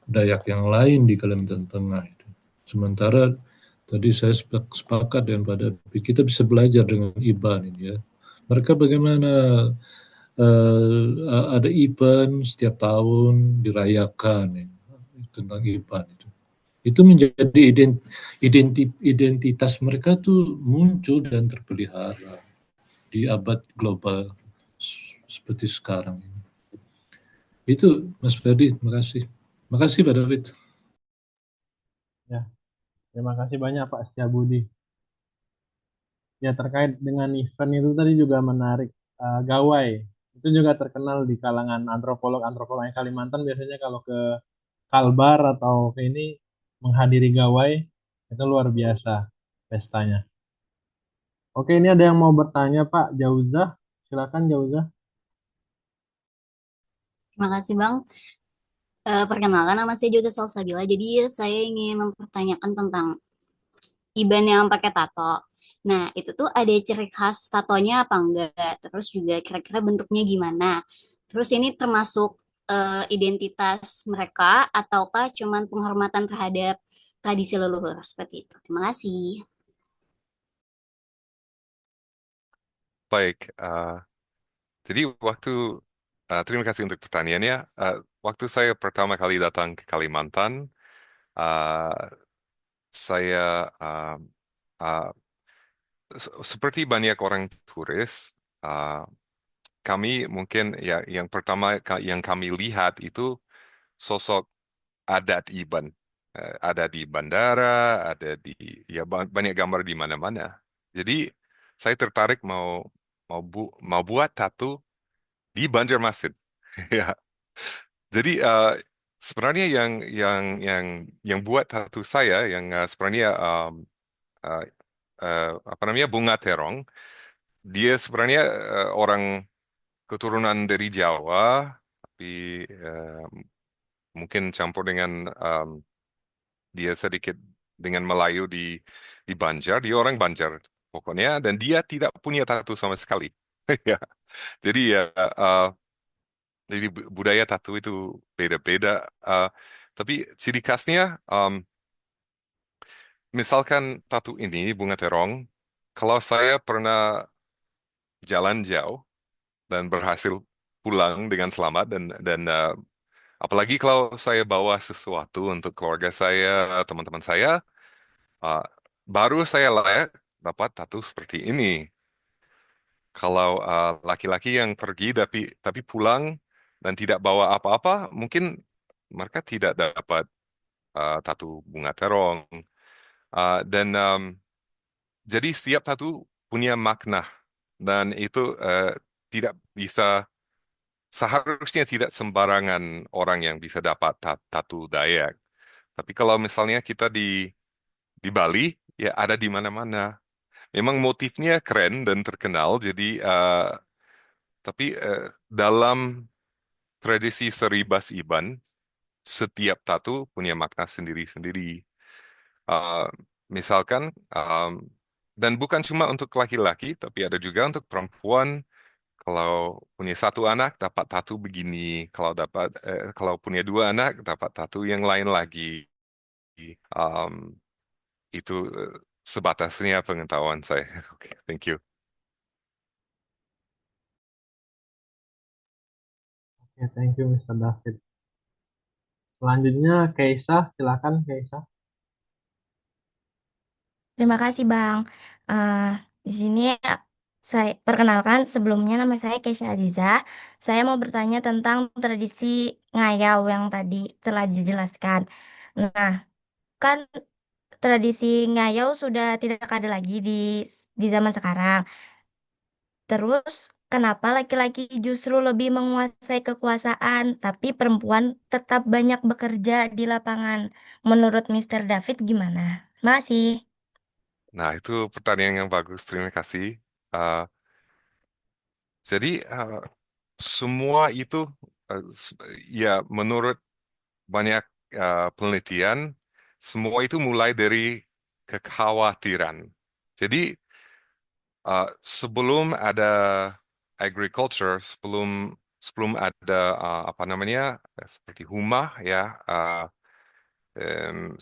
Dayak yang lain di Kalimantan Tengah itu. Sementara tadi saya sepakat dengan Pak Dapi, kita bisa belajar dengan IBAN ini ya. Mereka bagaimana ada event setiap tahun dirayakan ya, tentang IBAN itu. Itu menjadi identitas mereka tuh muncul dan terpelihara di abad global seperti sekarang ini. Itu Mas Ferdi, terima kasih. Terima kasih Pak David. Ya, terima kasih banyak Pak Setiabudi. Ya, terkait dengan event itu tadi juga menarik. Gawai itu juga terkenal di kalangan antropolog yang Kalimantan, biasanya kalau ke Kalbar atau ke ini menghadiri gawai itu luar biasa pestanya. Oke, ini ada yang mau bertanya Pak Jauzah. Silakan Jauzah. Terima kasih Bang. Perkenalkan, nama saya Jose Salsabila. Jadi saya ingin mempertanyakan tentang IBAN yang pakai tato. Nah, itu tuh ada ciri khas tatonya apa enggak? Terus juga kira-kira bentuknya gimana? Terus ini termasuk identitas mereka ataukah cuman penghormatan terhadap tradisi leluhur seperti itu? Terima kasih. Baik, jadi terima kasih untuk pertanyaannya. Waktu saya pertama kali datang ke Kalimantan, saya seperti banyak orang turis, uh, kami mungkin ya yang pertama yang kami lihat itu sosok adat Iban. Ada di bandara, ada di ya banyak gambar di mana-mana. Jadi saya tertarik mau buat tato di Banjarmasin. Ya. Jadi sebenarnya yang buat tato saya yang sebenarnya uh, apa namanya bunga terong, dia sebenarnya orang keturunan dari Jawa, tapi mungkin campur dengan dia sedikit dengan Melayu di Banjar. Dia orang Banjar pokoknya, dan dia tidak punya tato sama sekali. Ya, jadi ya jadi budaya tato itu beda-beda. Uh, tapi ciri khasnya, misalkan tato ini bunga terong, kalau saya pernah jalan jauh dan berhasil pulang dengan selamat dan apalagi kalau saya bawa sesuatu untuk keluarga saya, teman-teman saya, uh, baru saya layak dapat tato seperti ini. Kalau laki-laki yang pergi tapi pulang dan tidak bawa apa-apa, mungkin mereka tidak dapat tato bunga terong. Dan jadi setiap tato punya makna, dan itu tidak bisa, seharusnya tidak sembarangan orang yang bisa dapat tato Dayak. Tapi kalau misalnya kita di Bali, ya ada di mana-mana. Memang motifnya keren dan terkenal, jadi tapi dalam tradisi Seribas Iban, setiap tato punya makna sendiri-sendiri. Uh, Misalkan, dan bukan cuma untuk laki-laki, tapi ada juga untuk perempuan. Kalau punya satu anak dapat tato begini, kalau punya dua anak dapat tato yang lain lagi. Um, itu sebatasnya pengetahuan saya. Oke, thank you. Ya, thank you Mr. David. Selanjutnya Keisha, silakan Keisha. Terima kasih Bang. Eh, di sini saya perkenalkan, sebelumnya nama saya Kesha Aziza. Saya mau bertanya tentang tradisi ngayau yang tadi telah dijelaskan. Nah, kan tradisi ngayau sudah tidak ada lagi di zaman sekarang. Terus, kenapa laki-laki justru lebih menguasai kekuasaan, tapi perempuan tetap banyak bekerja di lapangan? Menurut Mr. David gimana? Masih. Nah, itu pertanyaan yang bagus. Terima kasih. Uh, jadi semua itu uh, s- ya menurut banyak penelitian, semua itu mulai dari kekhawatiran. Jadi sebelum ada agriculture, sebelum sebelum ada apa namanya seperti Huma ya,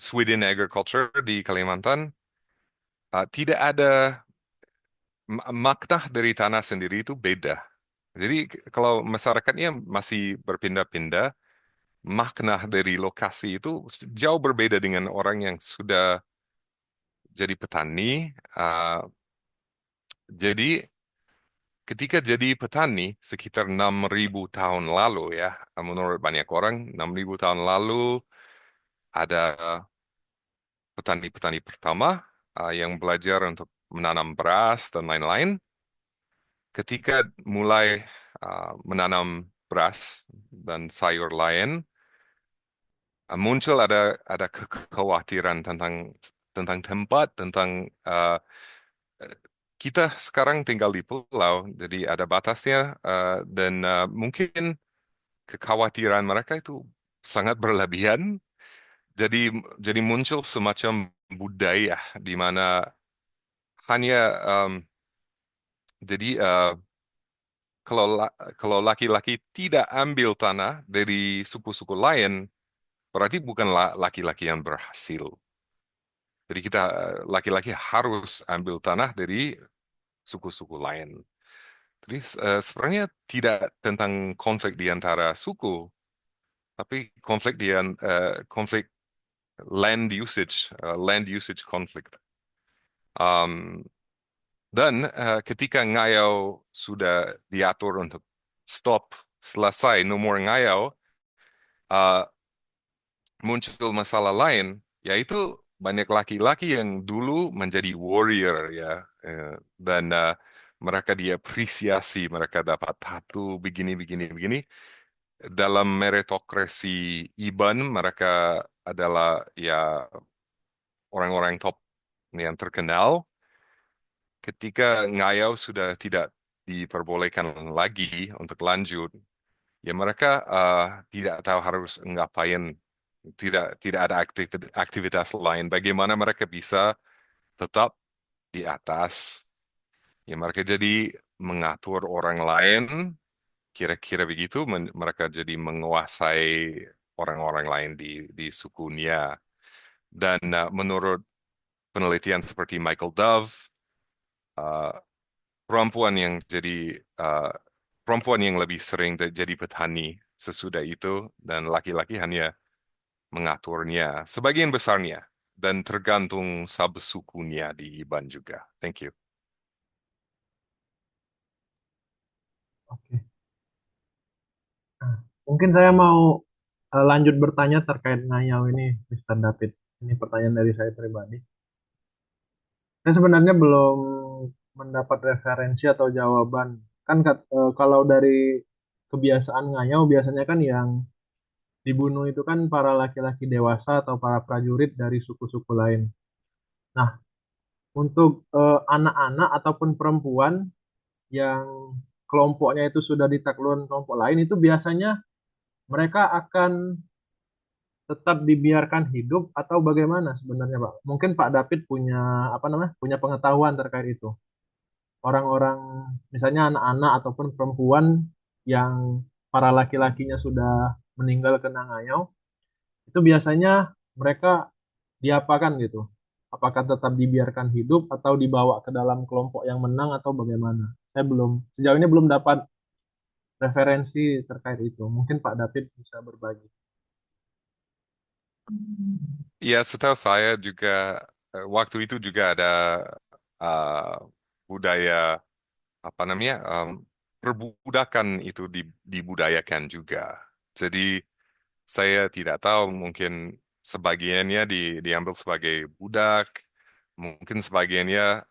Sweden agriculture di Kalimantan, tidak ada makna dari tanah sendiri itu beda. Jadi kalau masyarakatnya masih berpindah-pindah, makna dari lokasi itu jauh berbeda dengan orang yang sudah jadi petani. Uh, jadi ketika jadi petani sekitar 6.000 tahun lalu ya, menurut banyak orang 6.000 tahun lalu ada petani-petani pertama yang belajar untuk menanam beras dan lain-lain. Ketika mulai menanam beras dan sayur lain, muncul ada kekhawatiran tentang tempat, tentang kita sekarang tinggal di pulau, jadi ada batasnya, dan mungkin kekhawatiran mereka itu sangat berlebihan. Jadi jadi muncul semacam budaya di mana hanya jadi kalau laki-laki tidak ambil tanah dari suku-suku lain, berarti bukan laki-laki yang berhasil. Jadi kita laki-laki harus ambil tanah dari suku-suku lain. Jadi sebenarnya tidak tentang konflik di antara suku, tapi konflik land usage conflict. Um, Dan ketika ngayau sudah diatur untuk stop, selesai, no more ngayau, uh, muncul masalah lain, yaitu banyak laki-laki yang dulu menjadi warrior ya, dan mereka diapresiasi, mereka dapat tattoo begini begini begini. Dalam meritokrasi IBAN mereka adalah ya orang-orang top yang terkenal. Ketika ngayau sudah tidak diperbolehkan lagi untuk lanjut, ya mereka tidak tahu harus ngapain, tidak ada aktivitas lain. Bagaimana mereka bisa tetap di atas? Ya mereka jadi mengatur orang lain, kira-kira begitu. Mereka jadi menguasai orang-orang lain di sukunya. Dan menurut penelitian seperti Michael Dove, uh, perempuan yang jadi perempuan yang lebih sering jadi petani sesudah itu, dan laki-laki hanya mengaturnya sebagian besarnya, dan tergantung subsukunya di IBAN juga. Thank you. Oke. Nah, mungkin saya mau lanjut bertanya terkait ngayau ini, Mr. David. Ini pertanyaan dari saya pribadi. Saya sebenarnya belum mendapat referensi atau jawaban. Kan kalau dari kebiasaan ngayau biasanya kan yang dibunuh itu kan para laki-laki dewasa atau para prajurit dari suku-suku lain. Nah, untuk anak-anak ataupun perempuan yang kelompoknya itu sudah ditaklukkan kelompok lain, itu biasanya mereka akan tetap dibiarkan hidup atau bagaimana sebenarnya, Pak? Mungkin Pak David punya apa namanya? Punya pengetahuan terkait itu. Orang-orang misalnya anak-anak ataupun perempuan yang para laki-lakinya sudah meninggal kena ngayau, itu biasanya mereka diapakan gitu? Apakah tetap dibiarkan hidup atau dibawa ke dalam kelompok yang menang atau bagaimana? Saya belum, sejauh ini belum dapat referensi terkait itu. Mungkin Pak David bisa berbagi. Ya, setahu saya juga waktu itu juga ada uh, budaya apa namanya, perbudakan itu dibudayakan juga. Jadi saya tidak tahu, mungkin sebagiannya diambil sebagai budak, mungkin sebagiannya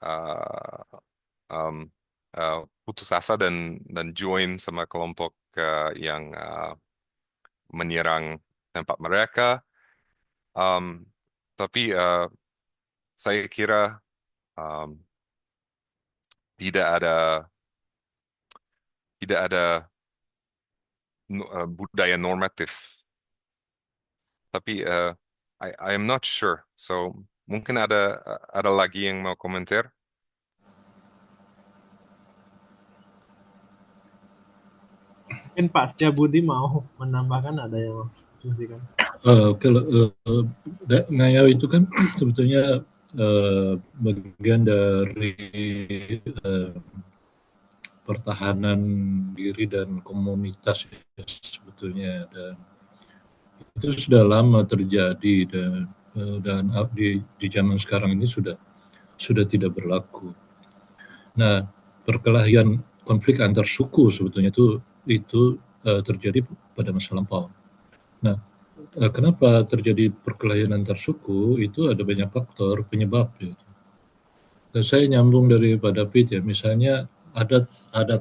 um, putus asa dan join sama kelompok yang menyerang tempat mereka. Tapi saya kira um, tidak ada budaya normatif. Tapi I am not sure. So mungkin ada lagi yang mau komentar? Mungkin Pak Setiabudi mau menambahkan, ada yang mau diskusikan. Kalau ngayau itu kan sebetulnya bagian dari pertahanan diri dan komunitas ya, sebetulnya, dan itu sudah lama terjadi, dan di zaman sekarang ini sudah tidak berlaku. Nah, perkelahian konflik antar suku sebetulnya itu terjadi pada masa lampau. Nah, kenapa terjadi perkelahian antar suku? Itu ada banyak faktor penyebab. Gitu. Dan saya nyambung dari Pak David ya, misalnya ada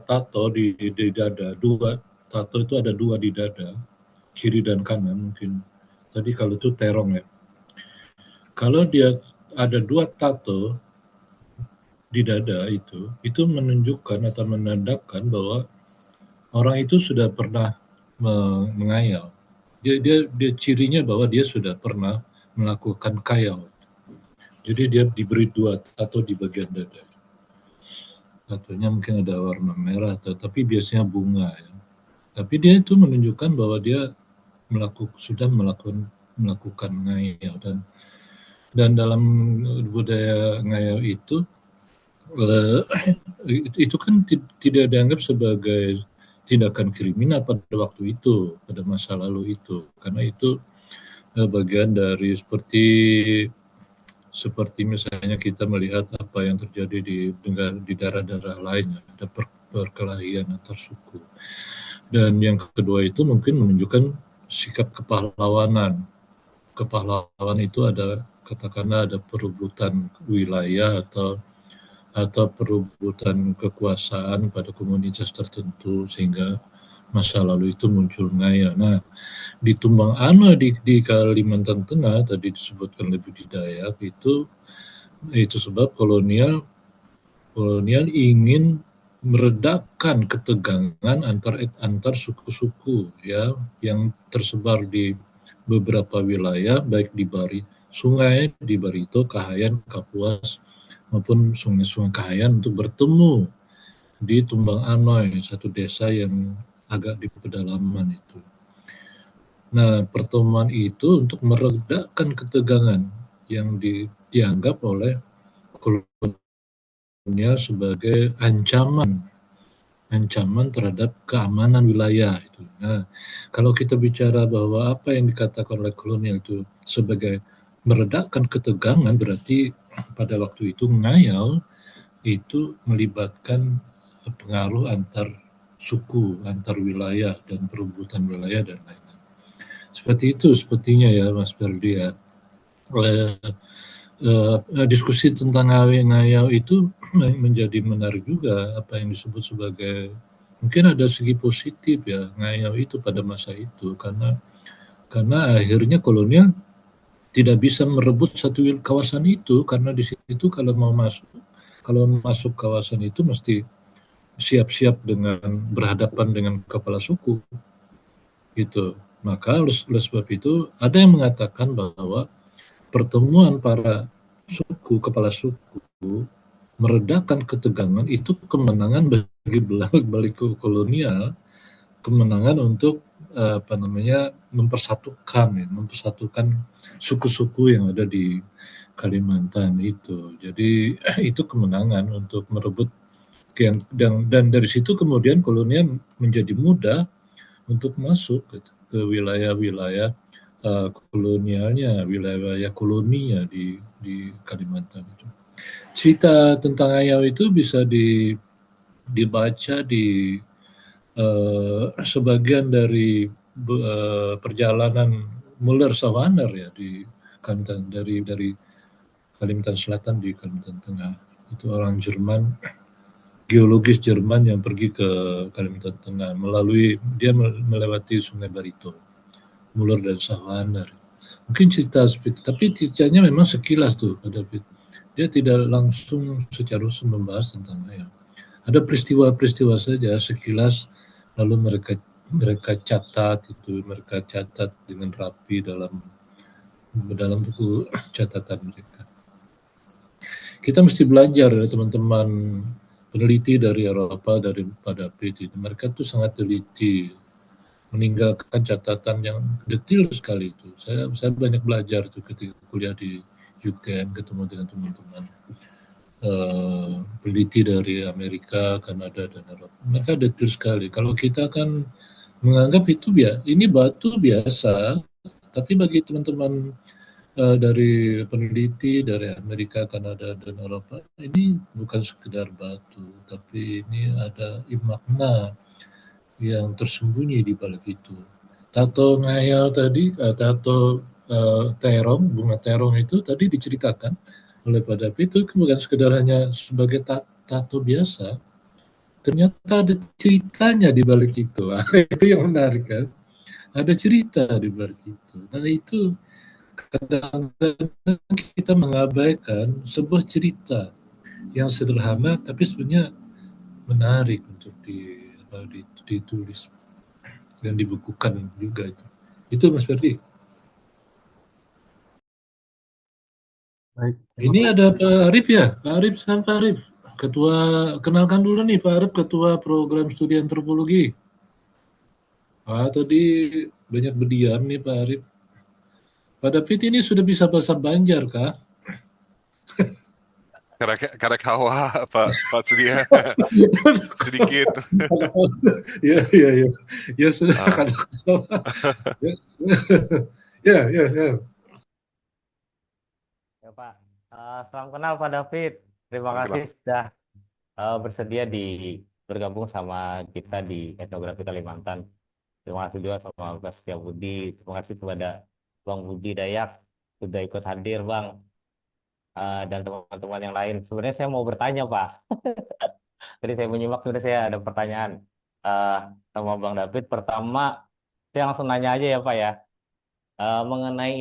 tato di dada, dua tato itu ada dua di dada, kiri dan kanan mungkin. Tadi kalau itu terong ya. Kalau dia ada dua tato di dada itu menunjukkan atau menandakan bahwa orang itu sudah pernah mengayal. Dia cirinya bahwa dia sudah pernah melakukan kayal. Jadi dia diberi dua tato di bagian dada. Tatonya mungkin ada warna merah, tapi biasanya bunga. Ya. Tapi dia itu menunjukkan bahwa dia sudah melakukan ngayal, dan dalam budaya ngayal itu kan tidak dianggap sebagai tindakan kriminal pada waktu itu, pada masa lalu itu, karena itu bagian dari seperti seperti misalnya kita melihat apa yang terjadi di daerah-daerah lain, ada perkelahian antar suku. Dan yang kedua itu mungkin menunjukkan sikap kepahlawanan. Kepahlawanan itu ada, katakanlah ada perebutan wilayah atau perebutan kekuasaan pada komunitas tertentu sehingga masa lalu itu muncul ngaya. Nah, di Tumbang Ana di Kalimantan Tengah tadi disebutkan lebih di Dayak itu sebab kolonial ingin meredakan ketegangan antar suku-suku ya yang tersebar di beberapa wilayah baik di sungai di Barito, Kahayan, Kapuas maupun sungai-sungai Kahayan untuk bertemu di Tumbang Anoy, satu desa yang agak di pedalaman itu. Nah, pertemuan itu untuk meredakan ketegangan yang dianggap oleh kolonial sebagai ancaman terhadap keamanan wilayah itu. Nah, kalau kita bicara bahwa apa yang dikatakan oleh kolonial itu sebagai meredakan ketegangan, berarti pada waktu itu ngayal itu melibatkan pengaruh antar suku, antar wilayah dan perebutan wilayah dan lain-lain. Seperti itu sepertinya ya Mas Ferdi ya. Diskusi tentang ngayau itu menjadi menarik juga, apa yang disebut sebagai mungkin ada segi positif ya ngayau itu pada masa itu karena akhirnya kolonial tidak bisa merebut satu kawasan itu karena di situ kalau masuk kawasan itu mesti siap-siap dengan berhadapan dengan kepala suku gitu. Maka oleh sebab itu ada yang mengatakan bahwa pertemuan para kepala suku meredakan ketegangan itu kemenangan bagi kolonial, kemenangan untuk mempersatukan suku-suku yang ada di Kalimantan itu. Jadi itu kemenangan untuk merebut dan dari situ kemudian kolonial menjadi mudah untuk masuk ke wilayah-wilayah kolonialnya, wilayah koloninya di Kalimantan itu. Cerita tentang Ngayau itu bisa dibaca di sebagian dari perjalanan Muller Sawaner ya di Kalimantan dari Kalimantan Selatan di Kalimantan Tengah. Itu orang Jerman, geologis Jerman yang pergi ke Kalimantan Tengah dia melewati Sungai Barito, Muller dan Sawaner. Mungkin cerita seperti, tapi ceritanya memang sekilas tuh, David. Dia tidak langsung secara khusus membahas tentang Ngayau. Ada peristiwa-peristiwa saja sekilas, lalu mereka catat dengan rapi dalam buku catatan mereka. Kita mesti belajar dari teman-teman peneliti dari Eropa, daripada PT. Mereka tuh sangat teliti, meninggalkan catatan yang detail sekali itu. Saya banyak belajar tuh ketika kuliah di UKM, ketemu dengan teman-teman peneliti dari Amerika, Kanada, dan Eropa. Mereka detail sekali. Kalau kita kan menganggap itu ini batu biasa, tapi bagi teman-teman dari peneliti dari Amerika, Kanada, dan Eropa, ini bukan sekedar batu, tapi ini ada makna yang tersembunyi di balik itu. Tato Ngayau tadi, terong, bunga terong itu tadi diceritakan oleh Pak David, itu bukan sekedar hanya sebagai tato biasa, ternyata ada ceritanya di balik itu. Itu yang menarik kan, ada cerita di balik itu. Dan itu kadang-kadang kita mengabaikan sebuah cerita yang sederhana tapi sebenarnya menarik untuk ditulis dan dibukukan juga itu Mas Ferdi. Baik. Ini ada Pak Arif ya, Pak Arif, Ketua, kenalkan dulu nih Pak Arif, Ketua Program Studi Antropologi. Tadi banyak berdiam nih Pak Arif. Pak David ini sudah bisa bahasa Banjar kah? Karakawa Pak Sedia sedikit. Ya sudah Karakawa. Ya. Ya Pak, Salam kenal Pak David. Terima Salam kasih kenal. sudah bersedia bergabung sama kita di Etnografi Kalimantan. Terima kasih juga sama Pak Setia Budi. Terima kasih kepada Bang Budi Dayak sudah ikut hadir, Bang. Dan teman-teman yang lain. Sebenarnya saya mau bertanya, Pak. Tadi saya menyimak, sudah saya ada pertanyaan eh, sama Bang David. Pertama, saya langsung nanya aja ya, Pak ya. Mengenai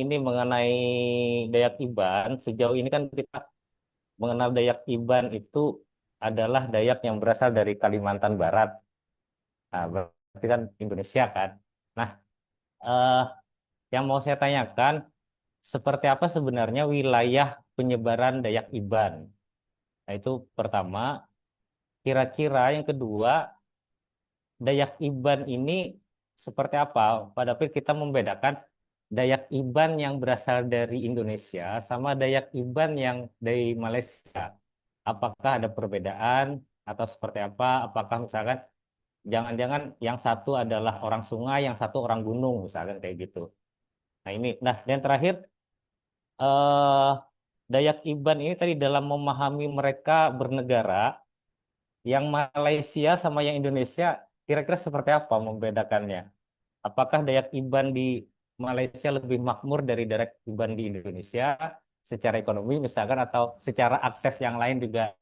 Dayak Iban, sejauh ini kan kita mengenal Dayak Iban itu adalah Dayak yang berasal dari Kalimantan Barat. Nah, berarti kan Indonesia kan. Nah, eh, yang mau saya tanyakan, seperti apa sebenarnya wilayah penyebaran Dayak Iban? Nah, itu pertama. Kira-kira yang kedua, Dayak Iban ini seperti apa? Pada kita membedakan Dayak Iban yang berasal dari Indonesia sama Dayak Iban yang dari Malaysia. Apakah ada perbedaan atau seperti apa? Apakah misalkan jangan-jangan yang satu adalah orang sungai, yang satu orang gunung, misalkan kayak gitu. Nah ini, nah dan terakhir eh, Dayak Iban ini tadi dalam memahami mereka bernegara, yang Malaysia sama yang Indonesia, kira-kira seperti apa membedakannya? Apakah Dayak Iban di Malaysia lebih makmur dari Dayak Iban di Indonesia secara ekonomi misalkan, atau secara akses yang lain juga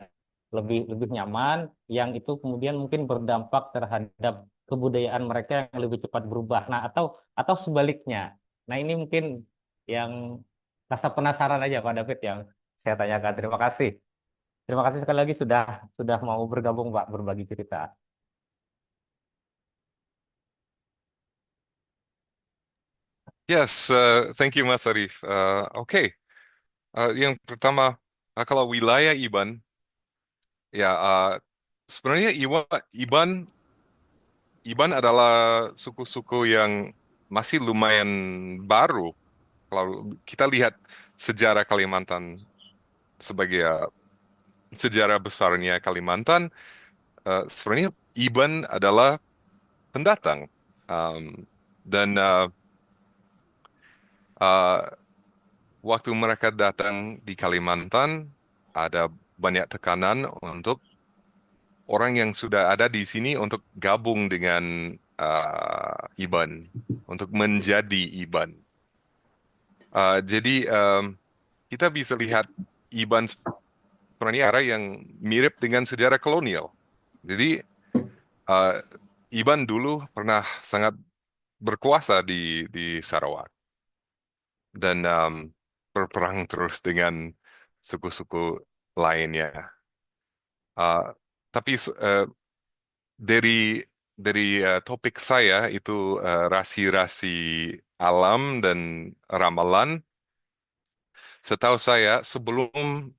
lebih lebih nyaman, yang itu kemudian mungkin berdampak terhadap kebudayaan mereka yang lebih cepat berubah. Nah, atau sebaliknya. Nah, ini mungkin yang rasa penasaran aja Pak David yang saya tanyakan. Terima kasih. Terima kasih sekali lagi sudah mau bergabung Pak, berbagi cerita. Yes, thank you Mas Arif. Oke. Yang pertama, kalau wilayah Iban, ya sebenarnya Iban Iban adalah suku-suku yang masih lumayan baru. Kalau kita lihat sejarah Kalimantan sebagai sejarah besarnya Kalimantan, sebenarnya Iban adalah pendatang. Dan uh, waktu mereka datang di Kalimantan, ada banyak tekanan untuk orang yang sudah ada di sini untuk gabung dengan Iban, untuk menjadi Iban. Jadi kita bisa lihat Iban sebenarnya era yang mirip dengan sejarah kolonial. Jadi Iban dulu pernah sangat berkuasa di Sarawak dan berperang terus dengan suku-suku lainnya. Tapi dari topik saya itu rasi-rasi alam dan ramalan. Setahu saya sebelum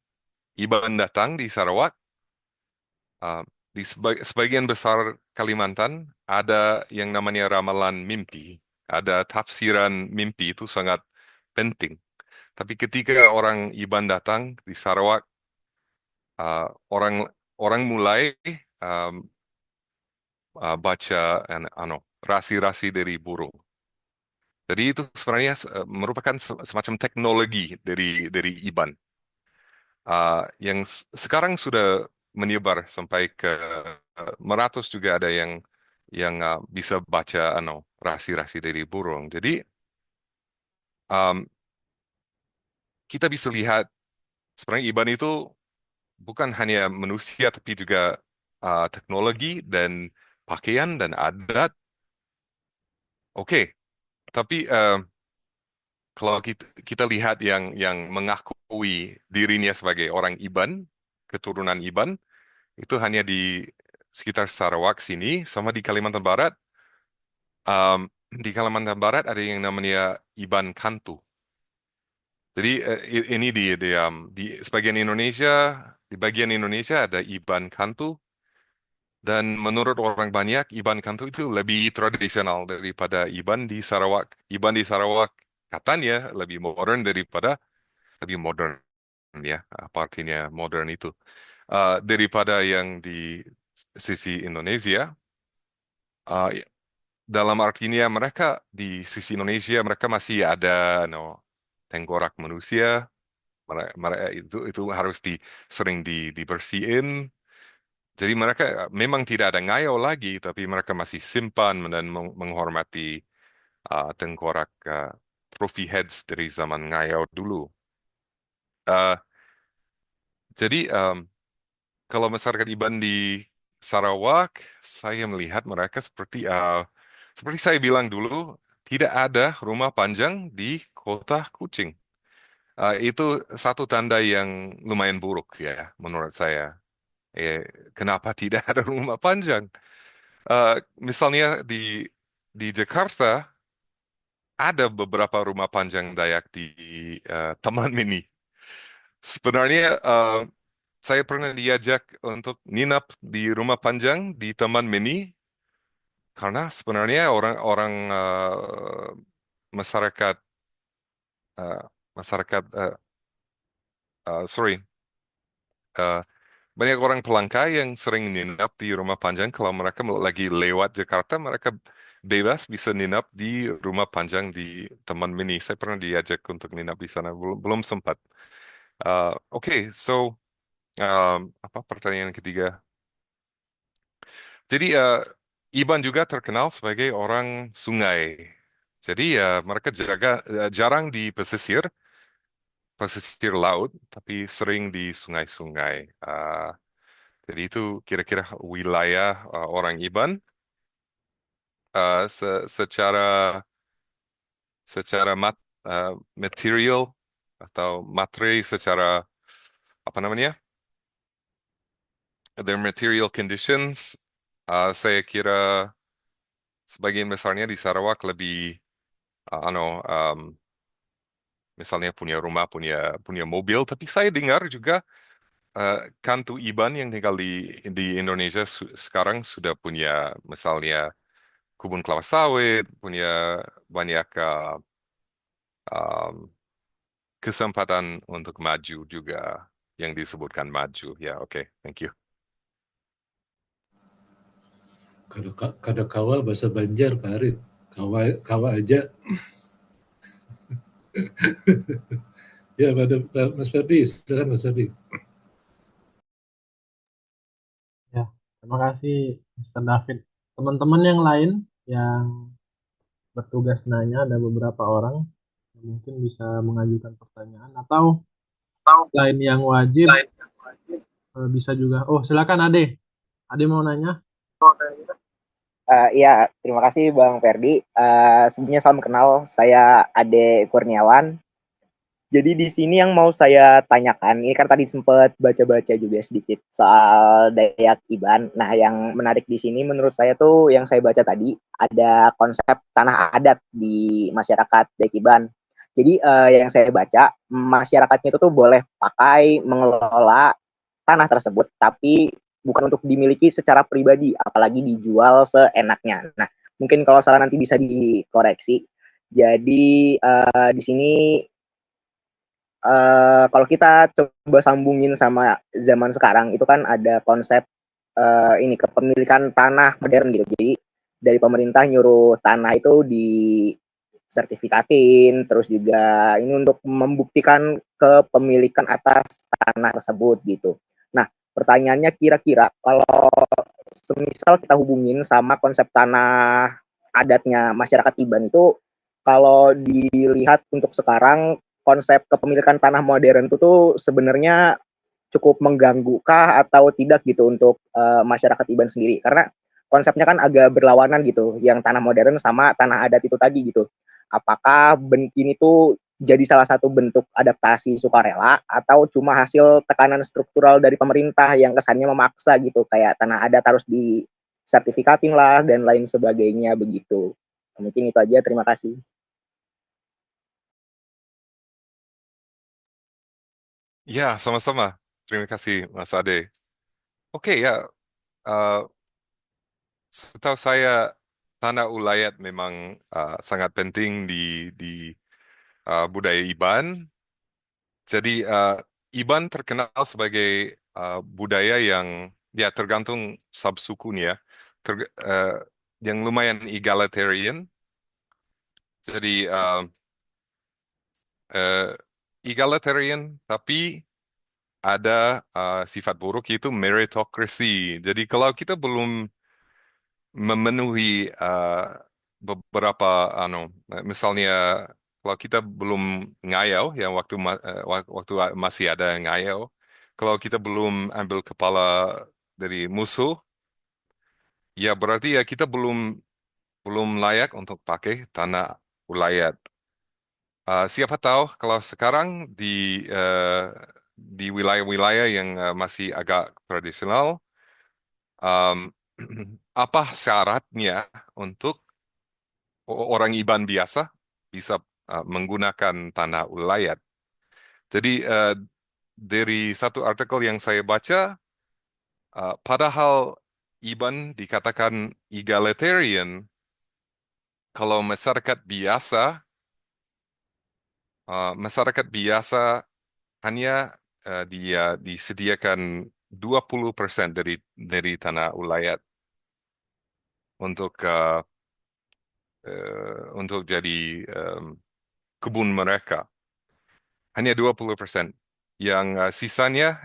Iban datang di Sarawak, di sebagian besar Kalimantan ada yang namanya ramalan mimpi. Ada tafsiran mimpi itu sangat penting. Tapi ketika orang Iban datang di Sarawak, orang orang mulai baca rasi-rasi dari burung. Jadi itu sebenarnya merupakan semacam teknologi dari Iban yang sekarang sudah menyebar sampai ke meratus juga ada yang bisa baca rasi-rasi dari burung. Jadi um, kita bisa lihat sebenarnya Iban itu bukan hanya manusia tapi juga teknologi dan pakaian dan adat. Oke, tapi kalau kita lihat yang mengakui dirinya sebagai orang Iban, keturunan Iban, itu hanya di sekitar Sarawak sini, sama di Kalimantan Barat. Di Kalimantan Barat ada yang namanya Iban Kantu. Jadi ini di sebagian Indonesia, di bagian Indonesia ada Iban Kantu. Dan menurut orang banyak, Iban Kantu itu lebih tradisional daripada Iban di Sarawak. Iban di Sarawak katanya lebih modern daripada lebih modern ya, apa artinya modern itu daripada yang di sisi Indonesia. Dalam artinya mereka di sisi Indonesia mereka masih ada tengkorak manusia, Mereka itu harus sering dibersihin. Jadi mereka memang tidak ada ngayau lagi, tapi mereka masih simpan dan menghormati tengkorak trophy heads dari zaman ngayau dulu. Uh, jadi kalau masyarakat Iban di Sarawak, saya melihat mereka seperti saya bilang dulu, tidak ada rumah panjang di kota Kuching. Itu satu tanda yang lumayan buruk ya, menurut saya. Kenapa tidak ada rumah panjang? Misalnya di Jakarta ada beberapa rumah panjang Dayak di Taman Mini. Sebenarnya saya pernah diajak untuk nginap di rumah panjang di Taman Mini karena sebenarnya orang-orang masyarakat uh, masyarakat sorry uh, banyak orang Pelangka yang sering nginap di rumah panjang. Kalau mereka lagi lewat Jakarta, mereka bebas bisa nginap di rumah panjang di Taman Mini. Saya pernah diajak untuk nginap di sana, belum sempat. Oke, so apa pertanyaan ketiga? Jadi Iban juga terkenal sebagai orang sungai. Jadi mereka jarang di pesisir laut, tapi sering di sungai-sungai. Jadi itu kira-kira wilayah orang Iban. Secara material atau materi, secara apa namanya, their material conditions, saya kira sebagian besarnya di Sarawak lebih misalnya punya rumah, punya mobil. Tapi saya dengar juga kantu Iban yang tinggal di Indonesia sekarang sudah punya misalnya kebun kelapa sawit, punya banyak um, kesempatan untuk maju juga yang disebutkan maju. Ya, oke. Thank you. Kada kawa bahasa Banjar, Pak Arit. Kawa aja. Ya, pada Mas Ferdi, silakan Mas Ferdi. Ya, terima kasih Mr. David. Teman-teman yang lain yang bertugas nanya, ada beberapa orang yang mungkin bisa mengajukan pertanyaan atau lain yang wajib bisa juga. Oh, silakan Ade. Ade mau nanya? Iya, terima kasih Bang Ferdi. Sebelumnya salam kenal, saya Ade Kurniawan. Jadi di sini yang mau saya tanyakan, ini kan tadi sempat baca-baca juga sedikit soal Dayak Iban. Nah, yang menarik di sini menurut saya tuh yang saya baca tadi ada konsep tanah adat di masyarakat Dayak Iban. Jadi yang saya baca masyarakatnya itu tuh boleh pakai mengelola tanah tersebut, tapi bukan untuk dimiliki secara pribadi, apalagi dijual seenaknya. Nah, mungkin kalau salah nanti bisa dikoreksi. Jadi di sini kalau kita coba sambungin sama zaman sekarang, itu kan ada konsep ini kepemilikan tanah modern gitu. Jadi dari pemerintah nyuruh tanah itu disertifikatin, terus juga ini untuk membuktikan kepemilikan atas tanah tersebut gitu. Nah, pertanyaannya kira-kira kalau semisal kita hubungin sama konsep tanah adatnya masyarakat Iban itu, kalau dilihat untuk sekarang konsep kepemilikan tanah modern itu tuh sebenarnya cukup mengganggu kah atau tidak gitu untuk masyarakat Iban sendiri, karena konsepnya kan agak berlawanan gitu yang tanah modern sama tanah adat itu tadi gitu. Apakah ini tuh jadi salah satu bentuk adaptasi sukarela atau cuma hasil tekanan struktural dari pemerintah yang kesannya memaksa gitu, kayak tanah adat harus disertifikatin lah dan lain sebagainya begitu. Mungkin itu aja, terima kasih. Ya, sama-sama. Terima kasih, Mas Ade. Oke, ya. Setahu saya, tanah ulayat memang sangat penting di budaya Iban. Jadi, Iban terkenal sebagai budaya yang ya tergantung subsukunya, yang lumayan egalitarian. Jadi, egalitarian, tapi ada sifat buruk yaitu meritocracy. Jadi kalau kita belum memenuhi beberapa, misalnya kalau kita belum ngayau, yang waktu masih ada ngayau, kalau kita belum ambil kepala dari musuh, ya berarti ya kita belum belum layak untuk pakai tanah ulayat. Siapa tahu kalau sekarang di wilayah-wilayah yang masih agak tradisional, um, apa syaratnya untuk orang Iban biasa bisa menggunakan tanah ulayat? Jadi dari satu artikel yang saya baca, padahal Iban dikatakan egalitarian, kalau masyarakat biasa hanya dia disediakan 20% dari tanah ulayat untuk untuk jadi kebun mereka. Hanya 20%. Yang sisanya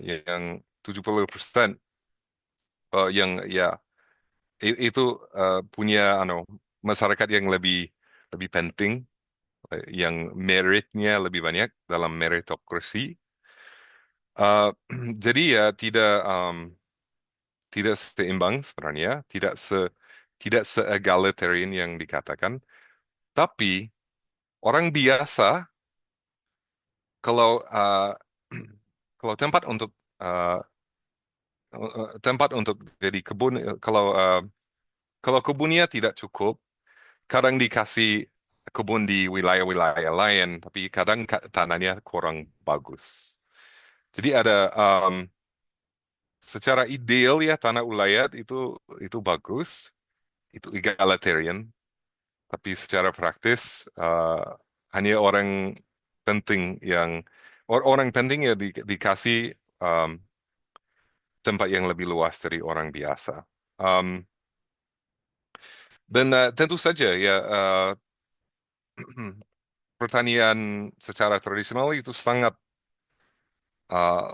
yang 70% yang ya itu punya masyarakat yang lebih lebih penting, yang meritnya lebih banyak dalam meritokrasi. Jadi ya tidak seimbang sebenarnya, tidak se-egalitarian yang dikatakan. Tapi orang biasa kalau kalau tempat untuk jadi kebun, kalau kebunnya tidak cukup, kadang dikasih kebun di wilayah-wilayah lain, tapi kadang tanahnya kurang bagus. Jadi ada secara ideal ya tanah ulayat itu bagus, itu egalitarian, tapi secara praktis hanya orang penting yang orang penting ya dikasih um, tempat yang lebih luas dari orang biasa. Um, dan tentu saja ya pertanian secara tradisional itu sangat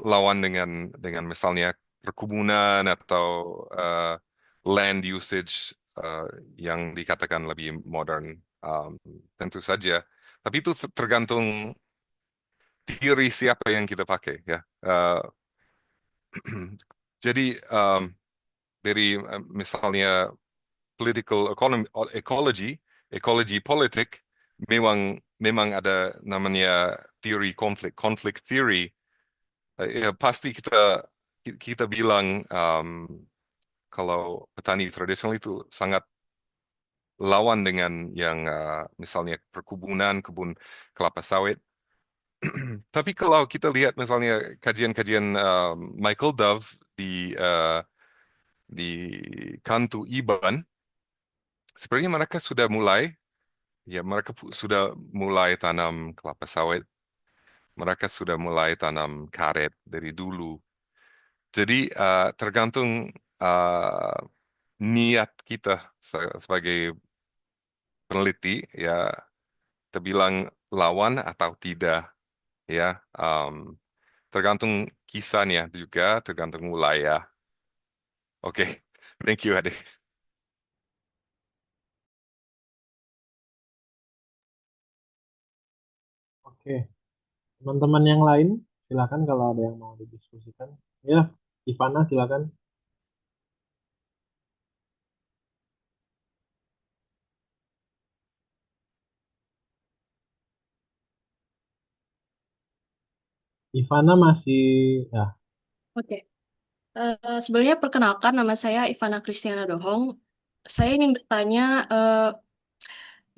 lawan dengan misalnya perkebunan atau land usage yang dikatakan lebih modern. Tentu saja. Tapi itu tergantung teori siapa yang kita pakai ya. Jadi dari misalnya political economy, ekologi politik, memang ada namanya teori konflik theory. Ya, pasti kita bilang kalau petani tradisional itu sangat lawan dengan yang misalnya perkebunan, kebun kelapa sawit. Tapi kalau kita lihat misalnya kajian-kajian Michael Dove di Kantu Iban, sebenarnya mereka sudah mulai tanam kelapa sawit, mereka sudah mulai tanam karet dari dulu. Jadi tergantung uh, niat kita sebagai peneliti ya, kita bilang lawan atau tidak ya. Tergantung kisahnya juga, tergantung wilayah. Oke, thank you Ade. Oke, teman-teman yang lain, silakan kalau ada yang mau didiskusikan. Ya, Ivana silakan. Ivana masih, ya. Oke. Sebenarnya perkenalkan nama saya Ivana Kristiana Dohong. Saya ingin bertanya,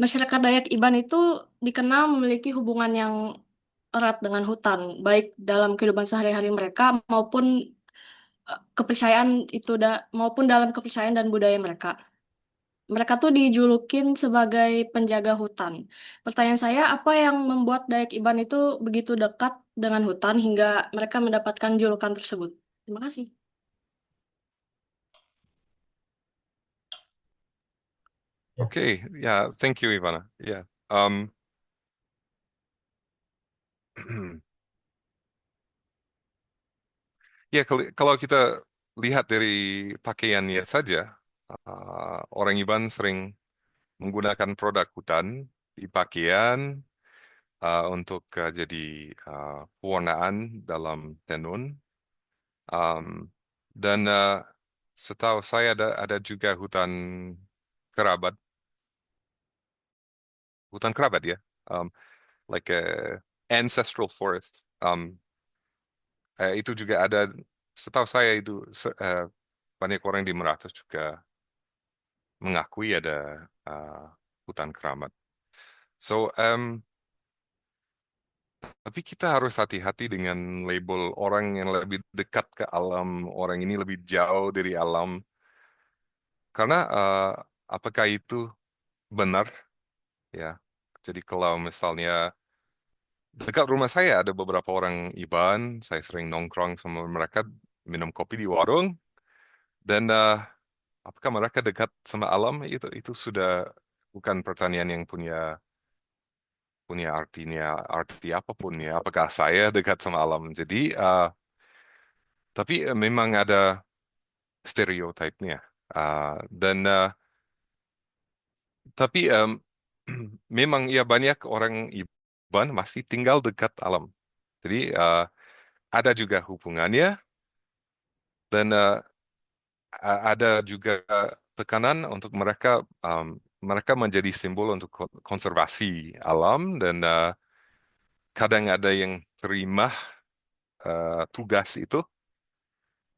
masyarakat Dayak Iban itu dikenal memiliki hubungan yang erat dengan hutan, baik dalam kehidupan sehari-hari mereka maupun kepercayaan maupun dalam kepercayaan dan budaya mereka. Mereka tuh dijulukin sebagai penjaga hutan. Pertanyaan saya, apa yang membuat Dayak Iban itu begitu dekat dengan hutan hingga mereka mendapatkan julukan tersebut? Terima kasih. Okay, yeah, thank you, Ivana. Yeah, Ya, kalau kita lihat dari pakaiannya saja, orang Iban sering menggunakan produk hutan di pakaian untuk jadi pewarnaan dalam tenun. Dan setahu saya ada juga kerabat, hutan kerabat ya, like a ancestral forest. Itu juga ada, setahu saya itu banyak orang di Meratus juga mengakui ada hutan keramat. So, tapi kita harus hati-hati dengan label orang yang lebih dekat ke alam, orang ini lebih jauh dari alam. Karena apakah itu benar? Ya, jadi kalau misalnya dekat rumah saya ada beberapa orang Iban, saya sering nongkrong sama mereka, minum kopi di warung, dan apakah mereka dekat sama alam? Itu sudah bukan pertanyaan yang punya arti apapun ya. Apakah saya dekat sama alam? Jadi, tapi memang ada stereotipnya, dan tapi memang ya banyak orang Iban masih tinggal dekat alam. Jadi ada juga hubungannya, dan ada juga tekanan untuk mereka menjadi simbol untuk konservasi alam, dan kadang ada yang terima tugas itu,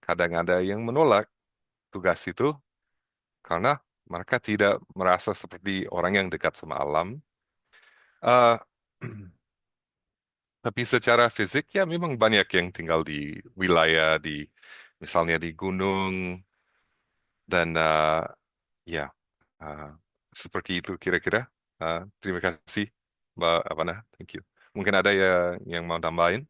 kadang ada yang menolak tugas itu karena mereka tidak merasa seperti orang yang dekat sama alam. Uh, Tapi secara fisik ya memang banyak yang tinggal di wilayah misalnya di gunung, dan ya uh, seperti itu kira-kira. Terima kasih Mbak Avana, thank you. Mungkin ada yang mau tambahin?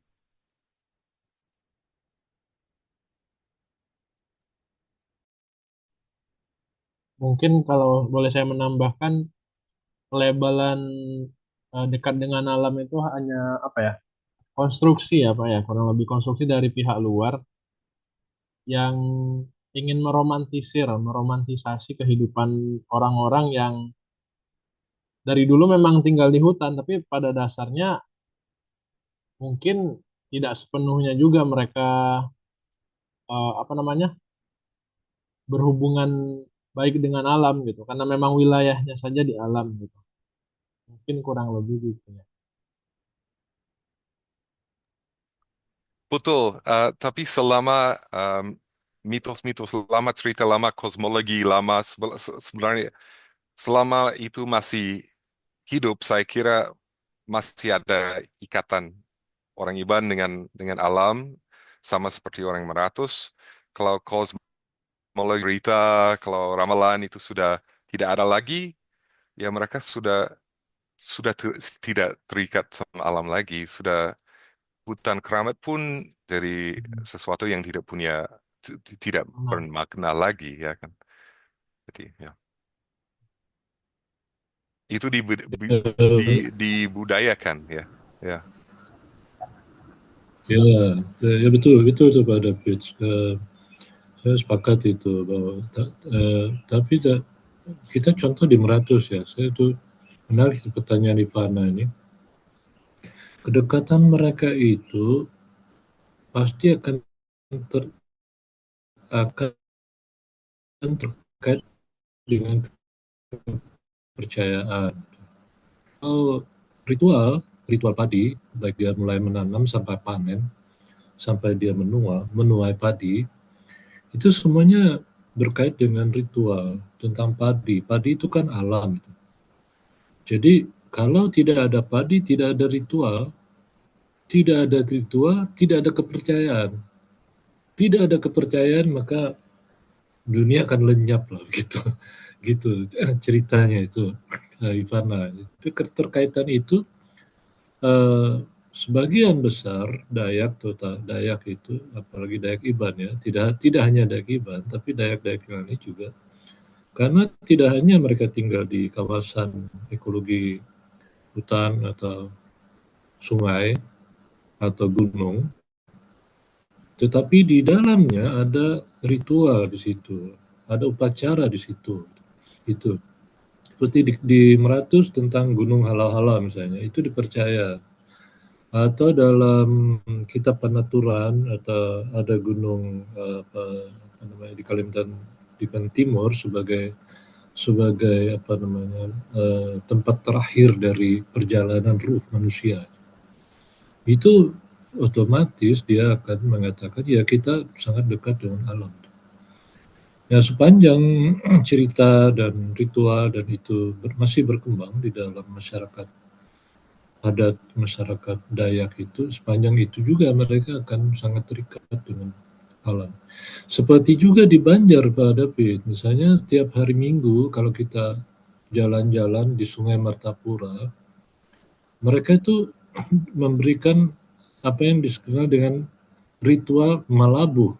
Mungkin kalau boleh saya menambahkan, pelabelan dekat dengan alam itu hanya apa ya? Konstruksi ya Pak ya, kurang lebih konstruksi dari pihak luar yang ingin meromantisasi kehidupan orang-orang yang dari dulu memang tinggal di hutan, tapi pada dasarnya mungkin tidak sepenuhnya juga mereka apa namanya berhubungan baik dengan alam gitu, karena memang wilayahnya saja di alam gitu. Mungkin kurang lebih gitu ya. Betul, tapi selama mitos-mitos lama, cerita lama, kosmologi lama, sebenarnya selama itu masih hidup, saya kira masih ada ikatan orang Iban dengan alam, sama seperti orang Meratus. Kalau kosmologi cerita, kalau ramalan itu sudah tidak ada lagi, ya mereka sudah tidak terikat sama alam lagi, sudah hutan keramat pun dari sesuatu yang tidak Nah, bermakna lagi, ya kan. Jadi ya itu Eh, dibudayakan, ya, ya. Ya, ya betul betul tuh Pak David. Saya sepakat itu bahwa tapi kita contoh di Meratus ya. Saya tuh menarik pertanyaan Ivana ini. Kedekatan mereka itu pasti akan terkait dengan kepercayaan. Kalau ritual padi, baik dia mulai menanam sampai panen, sampai dia menuai padi, itu semuanya berkait dengan ritual tentang padi. Padi itu kan alam. Jadi kalau tidak ada padi, tidak ada ritual, tidak ada kepercayaan. Tidak ada kepercayaan, maka dunia akan lenyap lah gitu. Gitu ceritanya itu, Ivana. Itu keterkaitan itu sebagian besar Dayak itu, apalagi Dayak Iban ya, tidak hanya Dayak Iban, tapi Dayak-Dayak yang lain juga. Karena tidak hanya mereka tinggal di kawasan ekologi hutan atau sungai, atau gunung, tetapi di dalamnya ada ritual di situ, ada upacara di situ. Itu seperti di Meratus tentang Gunung Hala-Hala misalnya, itu dipercaya. Atau dalam kitab penaturan atau ada gunung apa namanya di Kalimantan Timur sebagai apa namanya tempat terakhir dari perjalanan ruh manusia. Itu otomatis dia akan mengatakan ya kita sangat dekat dengan alam. Ya sepanjang cerita dan ritual dan itu masih berkembang di dalam masyarakat adat, masyarakat Dayak itu, sepanjang itu juga mereka akan sangat terikat dengan alam. Seperti juga di Banjar, Pak David, misalnya tiap hari Minggu kalau kita jalan-jalan di Sungai Martapura, mereka itu memberikan apa yang dikenal dengan ritual malabuh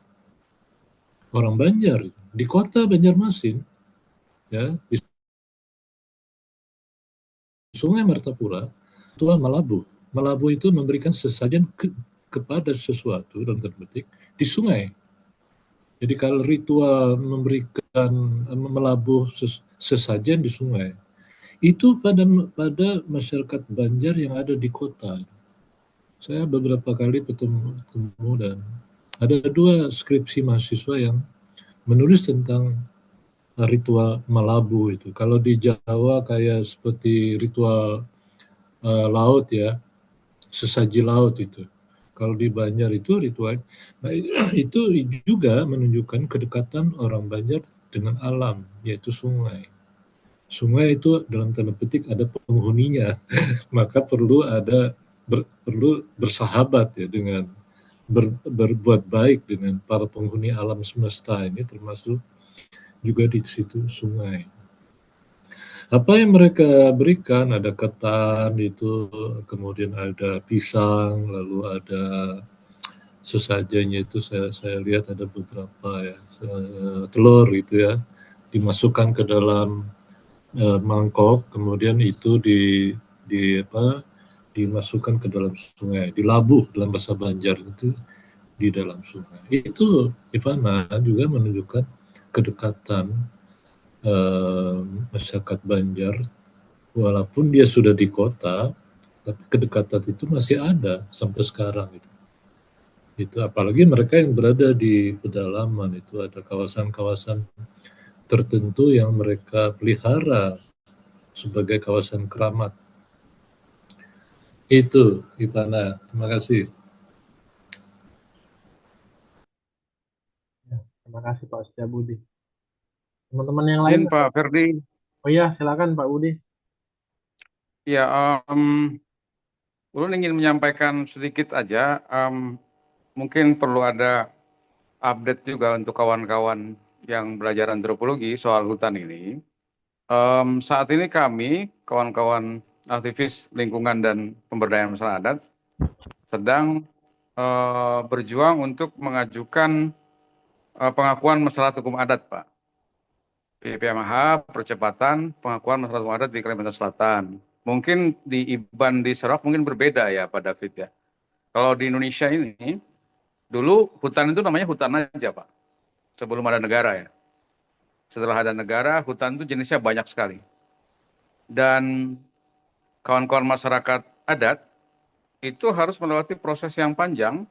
orang Banjar di kota Banjarmasin, ya di Sungai Martapura, ritual malabuh. Malabuh itu memberikan sesajen kepada sesuatu dalam tanda petik di sungai. Jadi kalau ritual memberikan melabuh sesajen di sungai, itu pada masyarakat Banjar yang ada di kota. Saya beberapa kali ketemu dan ada 2 skripsi mahasiswa yang menulis tentang ritual malabu itu. Kalau di Jawa kayak seperti ritual laut ya, sesaji laut itu. Kalau di Banjar itu ritual, nah itu juga menunjukkan kedekatan orang Banjar dengan alam, yaitu sungai. Sungai itu dalam tanda petik ada penghuninya, maka perlu perlu bersahabat ya dengan berbuat baik dengan para penghuni alam semesta ini, termasuk juga di situ sungai. Apa yang mereka berikan, ada ketan itu, kemudian ada pisang, lalu ada sesajanya itu saya lihat ada beberapa ya, telur gitu ya, dimasukkan ke dalam mangkok, kemudian itu dimasukkan ke dalam sungai, dilabuh dalam bahasa Banjar itu di dalam sungai. Itu Ivana juga menunjukkan kedekatan masyarakat Banjar, walaupun dia sudah di kota, tapi kedekatan itu masih ada sampai sekarang. Itu apalagi mereka yang berada di pedalaman, itu ada kawasan-kawasan tertentu yang mereka pelihara sebagai kawasan keramat. Itu Ivana, terima kasih. Ya, terima kasih Pak Setiabudi. Teman-teman yang lain, Pak Ferdi. Oh iya, silakan Pak Budi. Ya, Ulun ingin menyampaikan sedikit aja. Mungkin perlu ada update juga untuk kawan-kawan yang belajar antropologi soal hutan ini. Saat ini kami, kawan-kawan aktivis lingkungan dan pemberdayaan masyarakat adat, sedang berjuang untuk mengajukan pengakuan masyarakat hukum adat, Pak. PPMH, percepatan pengakuan masyarakat hukum adat di Kalimantan Selatan. Mungkin di IBAN di Sarawak mungkin berbeda ya Pak David ya. Kalau di Indonesia ini, dulu hutan itu namanya hutan aja Pak. Sebelum ada negara ya. Setelah ada negara, hutan itu jenisnya banyak sekali. Dan kawan-kawan masyarakat adat itu harus melewati proses yang panjang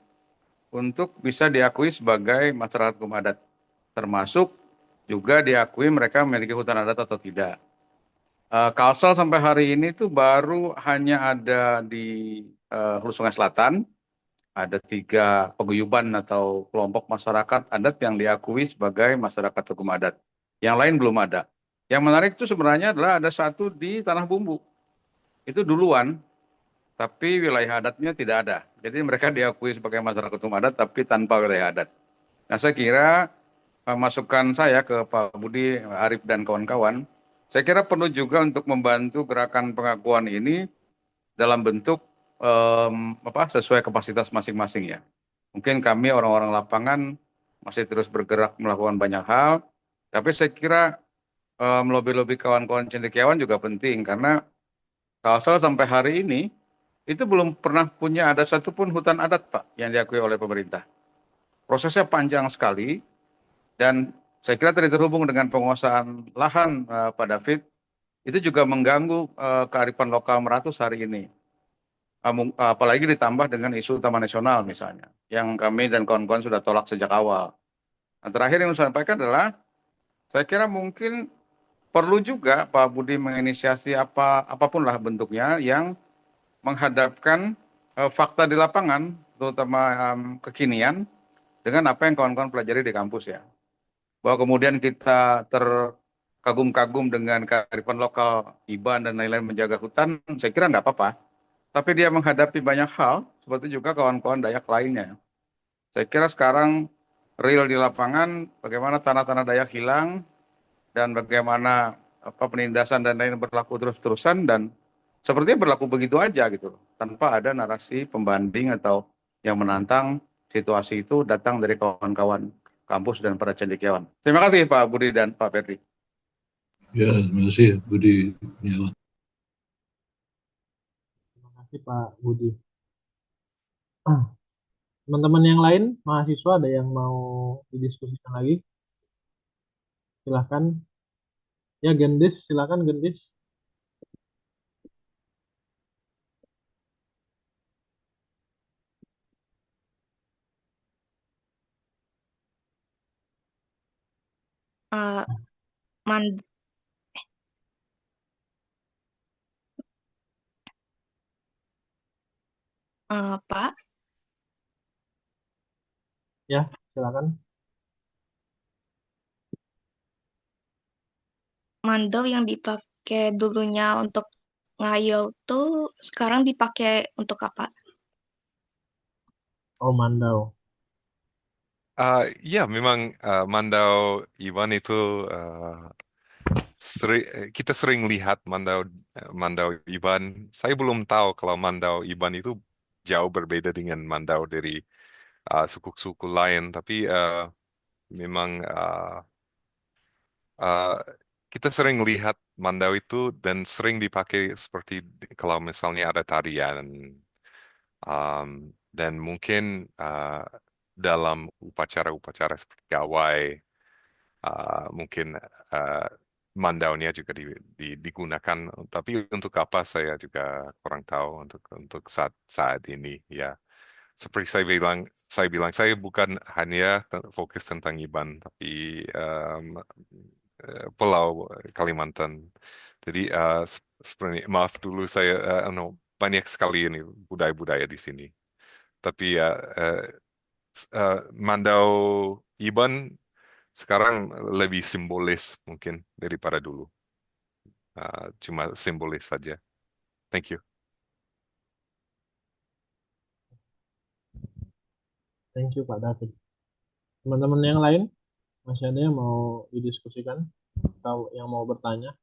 untuk bisa diakui sebagai masyarakat hukum adat. Termasuk juga diakui mereka memiliki hutan adat atau tidak. Kalsel sampai hari ini tuh baru hanya ada di Hulu Sungai Selatan, ada 3 paguyuban atau kelompok masyarakat adat yang diakui sebagai masyarakat hukum adat. Yang lain belum ada. Yang menarik itu sebenarnya adalah ada 1 di Tanah Bumbu. Itu duluan, tapi wilayah adatnya tidak ada. Jadi mereka diakui sebagai masyarakat hukum adat, tapi tanpa wilayah adat. Nah saya kira masukan saya ke Pak Budi, Arif, dan kawan-kawan, saya kira perlu juga untuk membantu gerakan pengakuan ini dalam bentuk sesuai kapasitas masing-masing ya. Mungkin kami orang-orang lapangan masih terus bergerak melakukan banyak hal, tapi saya kira melobi-lobi kawan-kawan cendekiawan juga penting, karena Kalsel sampai hari ini itu belum pernah punya ada satupun hutan adat, Pak, yang diakui oleh pemerintah. Prosesnya panjang sekali, dan saya kira tadi terhubung dengan penguasaan lahan, Pak David, itu juga mengganggu kearifan lokal Meratus hari ini. Apalagi ditambah dengan isu Taman Nasional misalnya, yang kami dan kawan-kawan sudah tolak sejak awal. Nah, terakhir yang saya sampaikan adalah, saya kira mungkin perlu juga Pak Budi menginisiasi apapun lah bentuknya yang menghadapkan fakta di lapangan, terutama kekinian, dengan apa yang kawan-kawan pelajari di kampus ya. Bahwa kemudian kita terkagum-kagum dengan kearifan lokal, IBAN dan lain-lain menjaga hutan, saya kira nggak apa-apa. Tapi dia menghadapi banyak hal, seperti juga kawan-kawan Dayak lainnya. Saya kira sekarang real di lapangan, bagaimana tanah-tanah Dayak hilang, dan bagaimana penindasan dan lain berlaku terus-terusan, dan sepertinya berlaku begitu aja gitu, tanpa ada narasi pembanding atau yang menantang situasi itu datang dari kawan-kawan kampus dan para cendekiawan. Terima kasih Pak Budi dan Pak Ferdi. Ya, terima kasih Budi Kurniawan. Terima kasih Pak Budi. Teman-teman yang lain, mahasiswa ada yang mau didiskusikan lagi? Silahkan. Ya, Gendis, silakan Gendis. Eh, man- Pak, Ya, silakan. mandor yang dipakai dulunya untuk ngayal tuh sekarang dipakai untuk apa? Oh, Mandau. Ya, memang Mandau Iban itu kita sering lihat Mandau Iban. Saya belum tahu kalau Mandau Iban itu jauh berbeda dengan Mandau dari suku-suku lain, tapi memang uh, kita sering lihat Mandau itu dan sering dipakai seperti kalau misalnya ada tarian. Dan mungkin dalam upacara-upacara seperti gawai, mungkin uh, mandaunya juga digunakan. Tapi untuk apa saya juga kurang tahu untuk saat ini ya. Seperti saya bilang saya bukan hanya fokus tentang Iban, tapi Pulau Kalimantan. Jadi sebenarnya maaf dulu saya no, banyak sekali ini budaya-budaya di sini. Tapi ya Mandau Iban sekarang lebih simbolis mungkin daripada dulu. Cuma simbolis saja. Thank you. Thank you Pak David. Teman-teman yang lain, masih ada yang mau didiskusikan atau yang mau bertanya?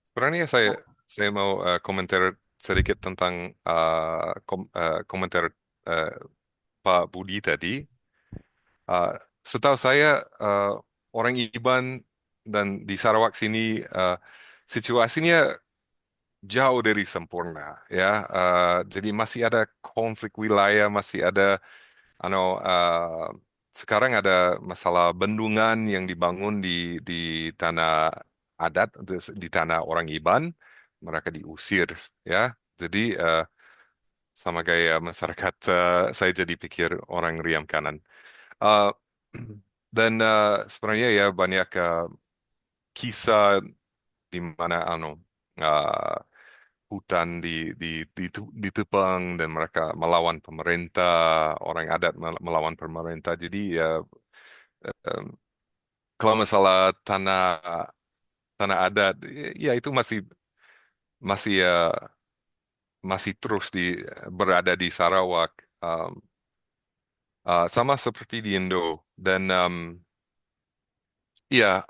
Sebenarnya saya mau komentar sedikit tentang komentar uh, Pak Budi tadi. Setahu saya orang Iban dan di Sarawak sini situasinya jauh dari sempurna ya. Jadi masih ada konflik wilayah, masih ada ano sekarang ada masalah bendungan yang dibangun di tanah adat, di tanah orang Iban, mereka diusir ya. Jadi sama gaya masyarakat saya jadi pikir orang Riam Kanan. Uh, dan sebenarnya ya banyak kisah di mana uh, hutan ditebang dan mereka melawan pemerintah, orang adat melawan pemerintah. Jadi ya um, kalau masalah tanah tanah adat, ya itu masih masih masih terus berada di Sarawak, sama seperti di Indo. Dan ya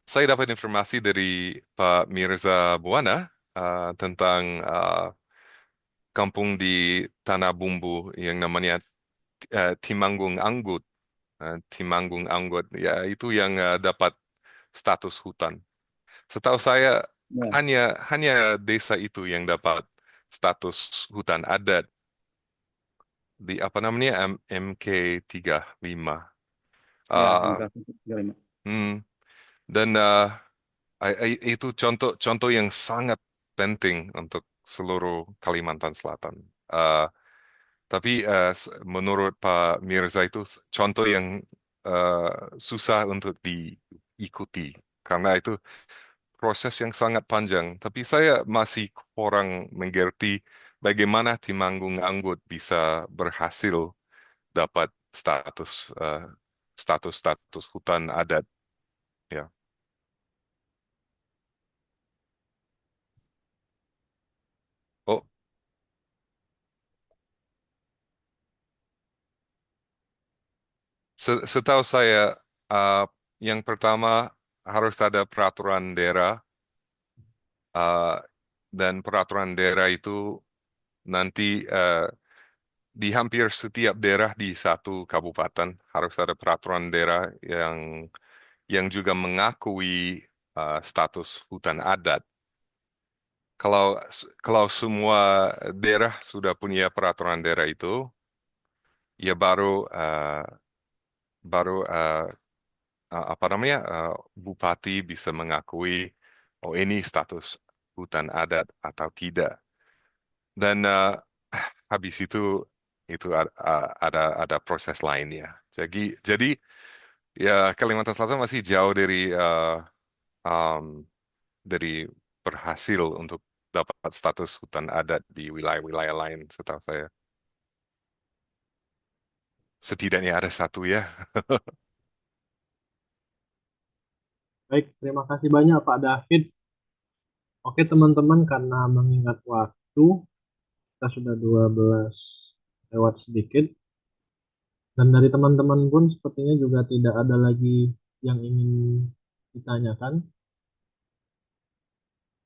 saya dapat informasi dari Pak Mirza Buana tentang kampung di Tanah Bumbu yang namanya Timanggung Anggut. Timanggung Anggut, ya itu yang dapat status hutan. Setahu saya Ya, hanya desa itu yang dapat status hutan adat di apa namanya MK35. ya, Uh, MK 35. hmm, dan itu contoh yang sangat penting untuk seluruh Kalimantan Selatan. Tapi menurut Pak Mirza itu contoh yang uh, susah untuk diikuti karena itu proses yang sangat panjang. Tapi saya masih kurang mengerti bagaimana Temanggung Anggut bisa berhasil dapat status hutan adat. Ya. Oh, setahu saya uh, yang pertama harus ada peraturan daerah uh, dan peraturan daerah itu nanti di hampir setiap daerah di satu kabupaten harus ada peraturan daerah yang juga mengakui status hutan adat. Kalau semua daerah sudah punya peraturan daerah itu, ya baru apa namanya bupati bisa mengakui oh ini status hutan adat atau tidak. Dan habis itu ada proses lainnya. Jadi ya Kalimantan Selatan masih jauh um, dari berhasil untuk dapat status hutan adat di wilayah-wilayah lain, setahu saya. Setidaknya ada satu ya. Baik, terima kasih banyak Pak David. Oke teman-teman, karena mengingat waktu, kita sudah 12 lewat sedikit. Dan dari teman-teman pun sepertinya juga tidak ada lagi yang ingin ditanyakan.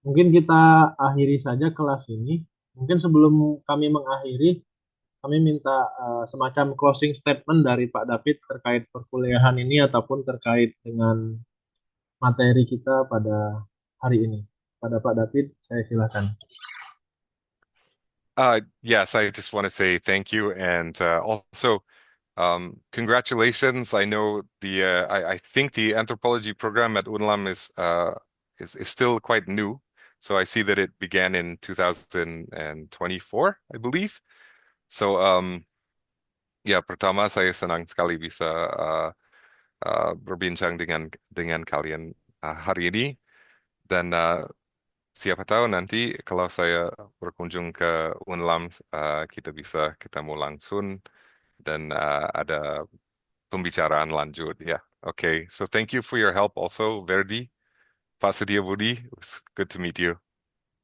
Mungkin kita akhiri saja kelas ini. Mungkin sebelum kami mengakhiri, kami minta semacam closing statement dari Pak David terkait perkuliahan ini ataupun terkait dengan materi kita pada hari ini. Pada Pak David, saya silakan. Yes, I just want to say thank you and also congratulations. I know I think the anthropology program at UNLAM is still quite new. So I see that it began in 2024, I believe. So ya pertama saya senang sekali bisa berbincang dengan kalian hari ini dan siapa tahu nanti kalau saya berkunjung ke UNLAM kita bisa ketemu langsung dan ada pembicaraan lanjut. Ya, okay. So thank you for your help also, Verdi, Pak Setia Budi. It was good to meet you,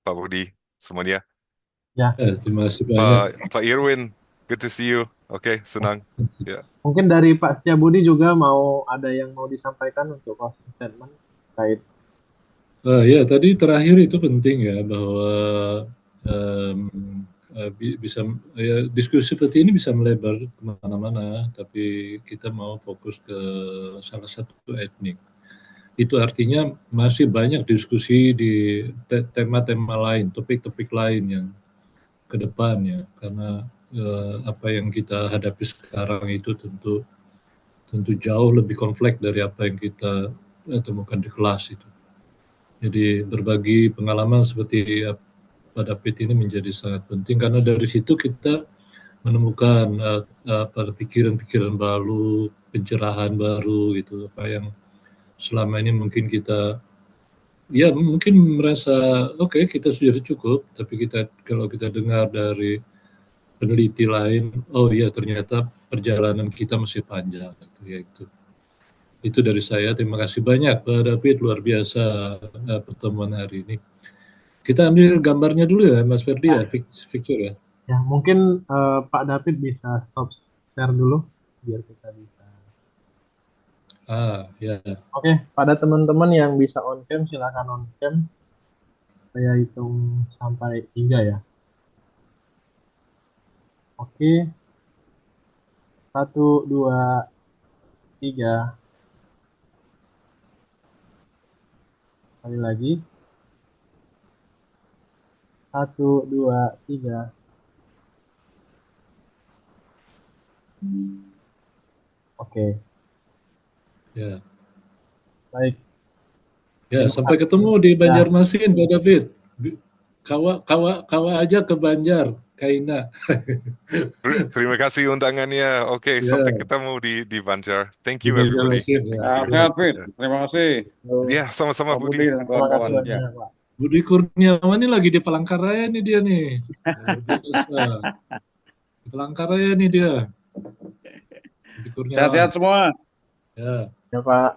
Pak Budi, semuanya. Ya. Terima kasih banyak. Pak Irwin, good to see you. Oke, senang. Ya. Mungkin dari Pak Setiabudi juga ada yang mau disampaikan untuk closing statement terkait. Ya, tadi terakhir itu penting ya bahwa bisa ya, diskusi seperti ini bisa melebar kemana-mana, tapi kita mau fokus ke salah satu etnik. Itu artinya masih banyak diskusi di tema-tema lain, topik-topik lain yang ke depannya, karena apa yang kita hadapi sekarang itu tentu jauh lebih kompleks dari apa yang kita temukan di kelas itu. Jadi berbagi pengalaman seperti Pak David ini menjadi sangat penting karena dari situ kita menemukan pikiran-pikiran baru, pencerahan baru gitu, apa yang selama ini mungkin kita ya mungkin merasa oke, kita sudah cukup, tapi kalau kita dengar dari peneliti lain, oh iya ternyata perjalanan kita masih panjang gitu ya itu. Itu dari saya. Terima kasih banyak Pak David, luar biasa pertemuan hari ini. Kita ambil gambarnya dulu ya Mas Ferdi ya, picture ya. Ya, mungkin Pak David bisa stop share dulu biar kita bisa. Ya. Oke, pada teman-teman yang bisa on cam silakan on cam. Saya hitung sampai 3 ya. Oke. 1, 2, 3. Sekali lagi. 1, 2, 3. Oke, Ya, baik. ya, Terima sampai kasih. ketemu di Ya, Banjarmasin, Pak David. Kawa aja ke Banjar, Kaina. Terima kasih undangannya. Oke, sampai Ya, ketemu di Banjar. Thank di you everybody. Banjarmasin. Ya. Thank you. Sehat, Fit. Ya, Terima kasih. ya, sama-sama Pak Budi. Budi dan terima kasih kawan-kawan. Ya. banyak, Pak. Budi Kurniawan ini lagi di Palangkaraya nih dia nih. Luar biasa. Di Palangkaraya nih dia. Budi Kurniawan. Sehat-sehat semua. Ya. Ya, Pak.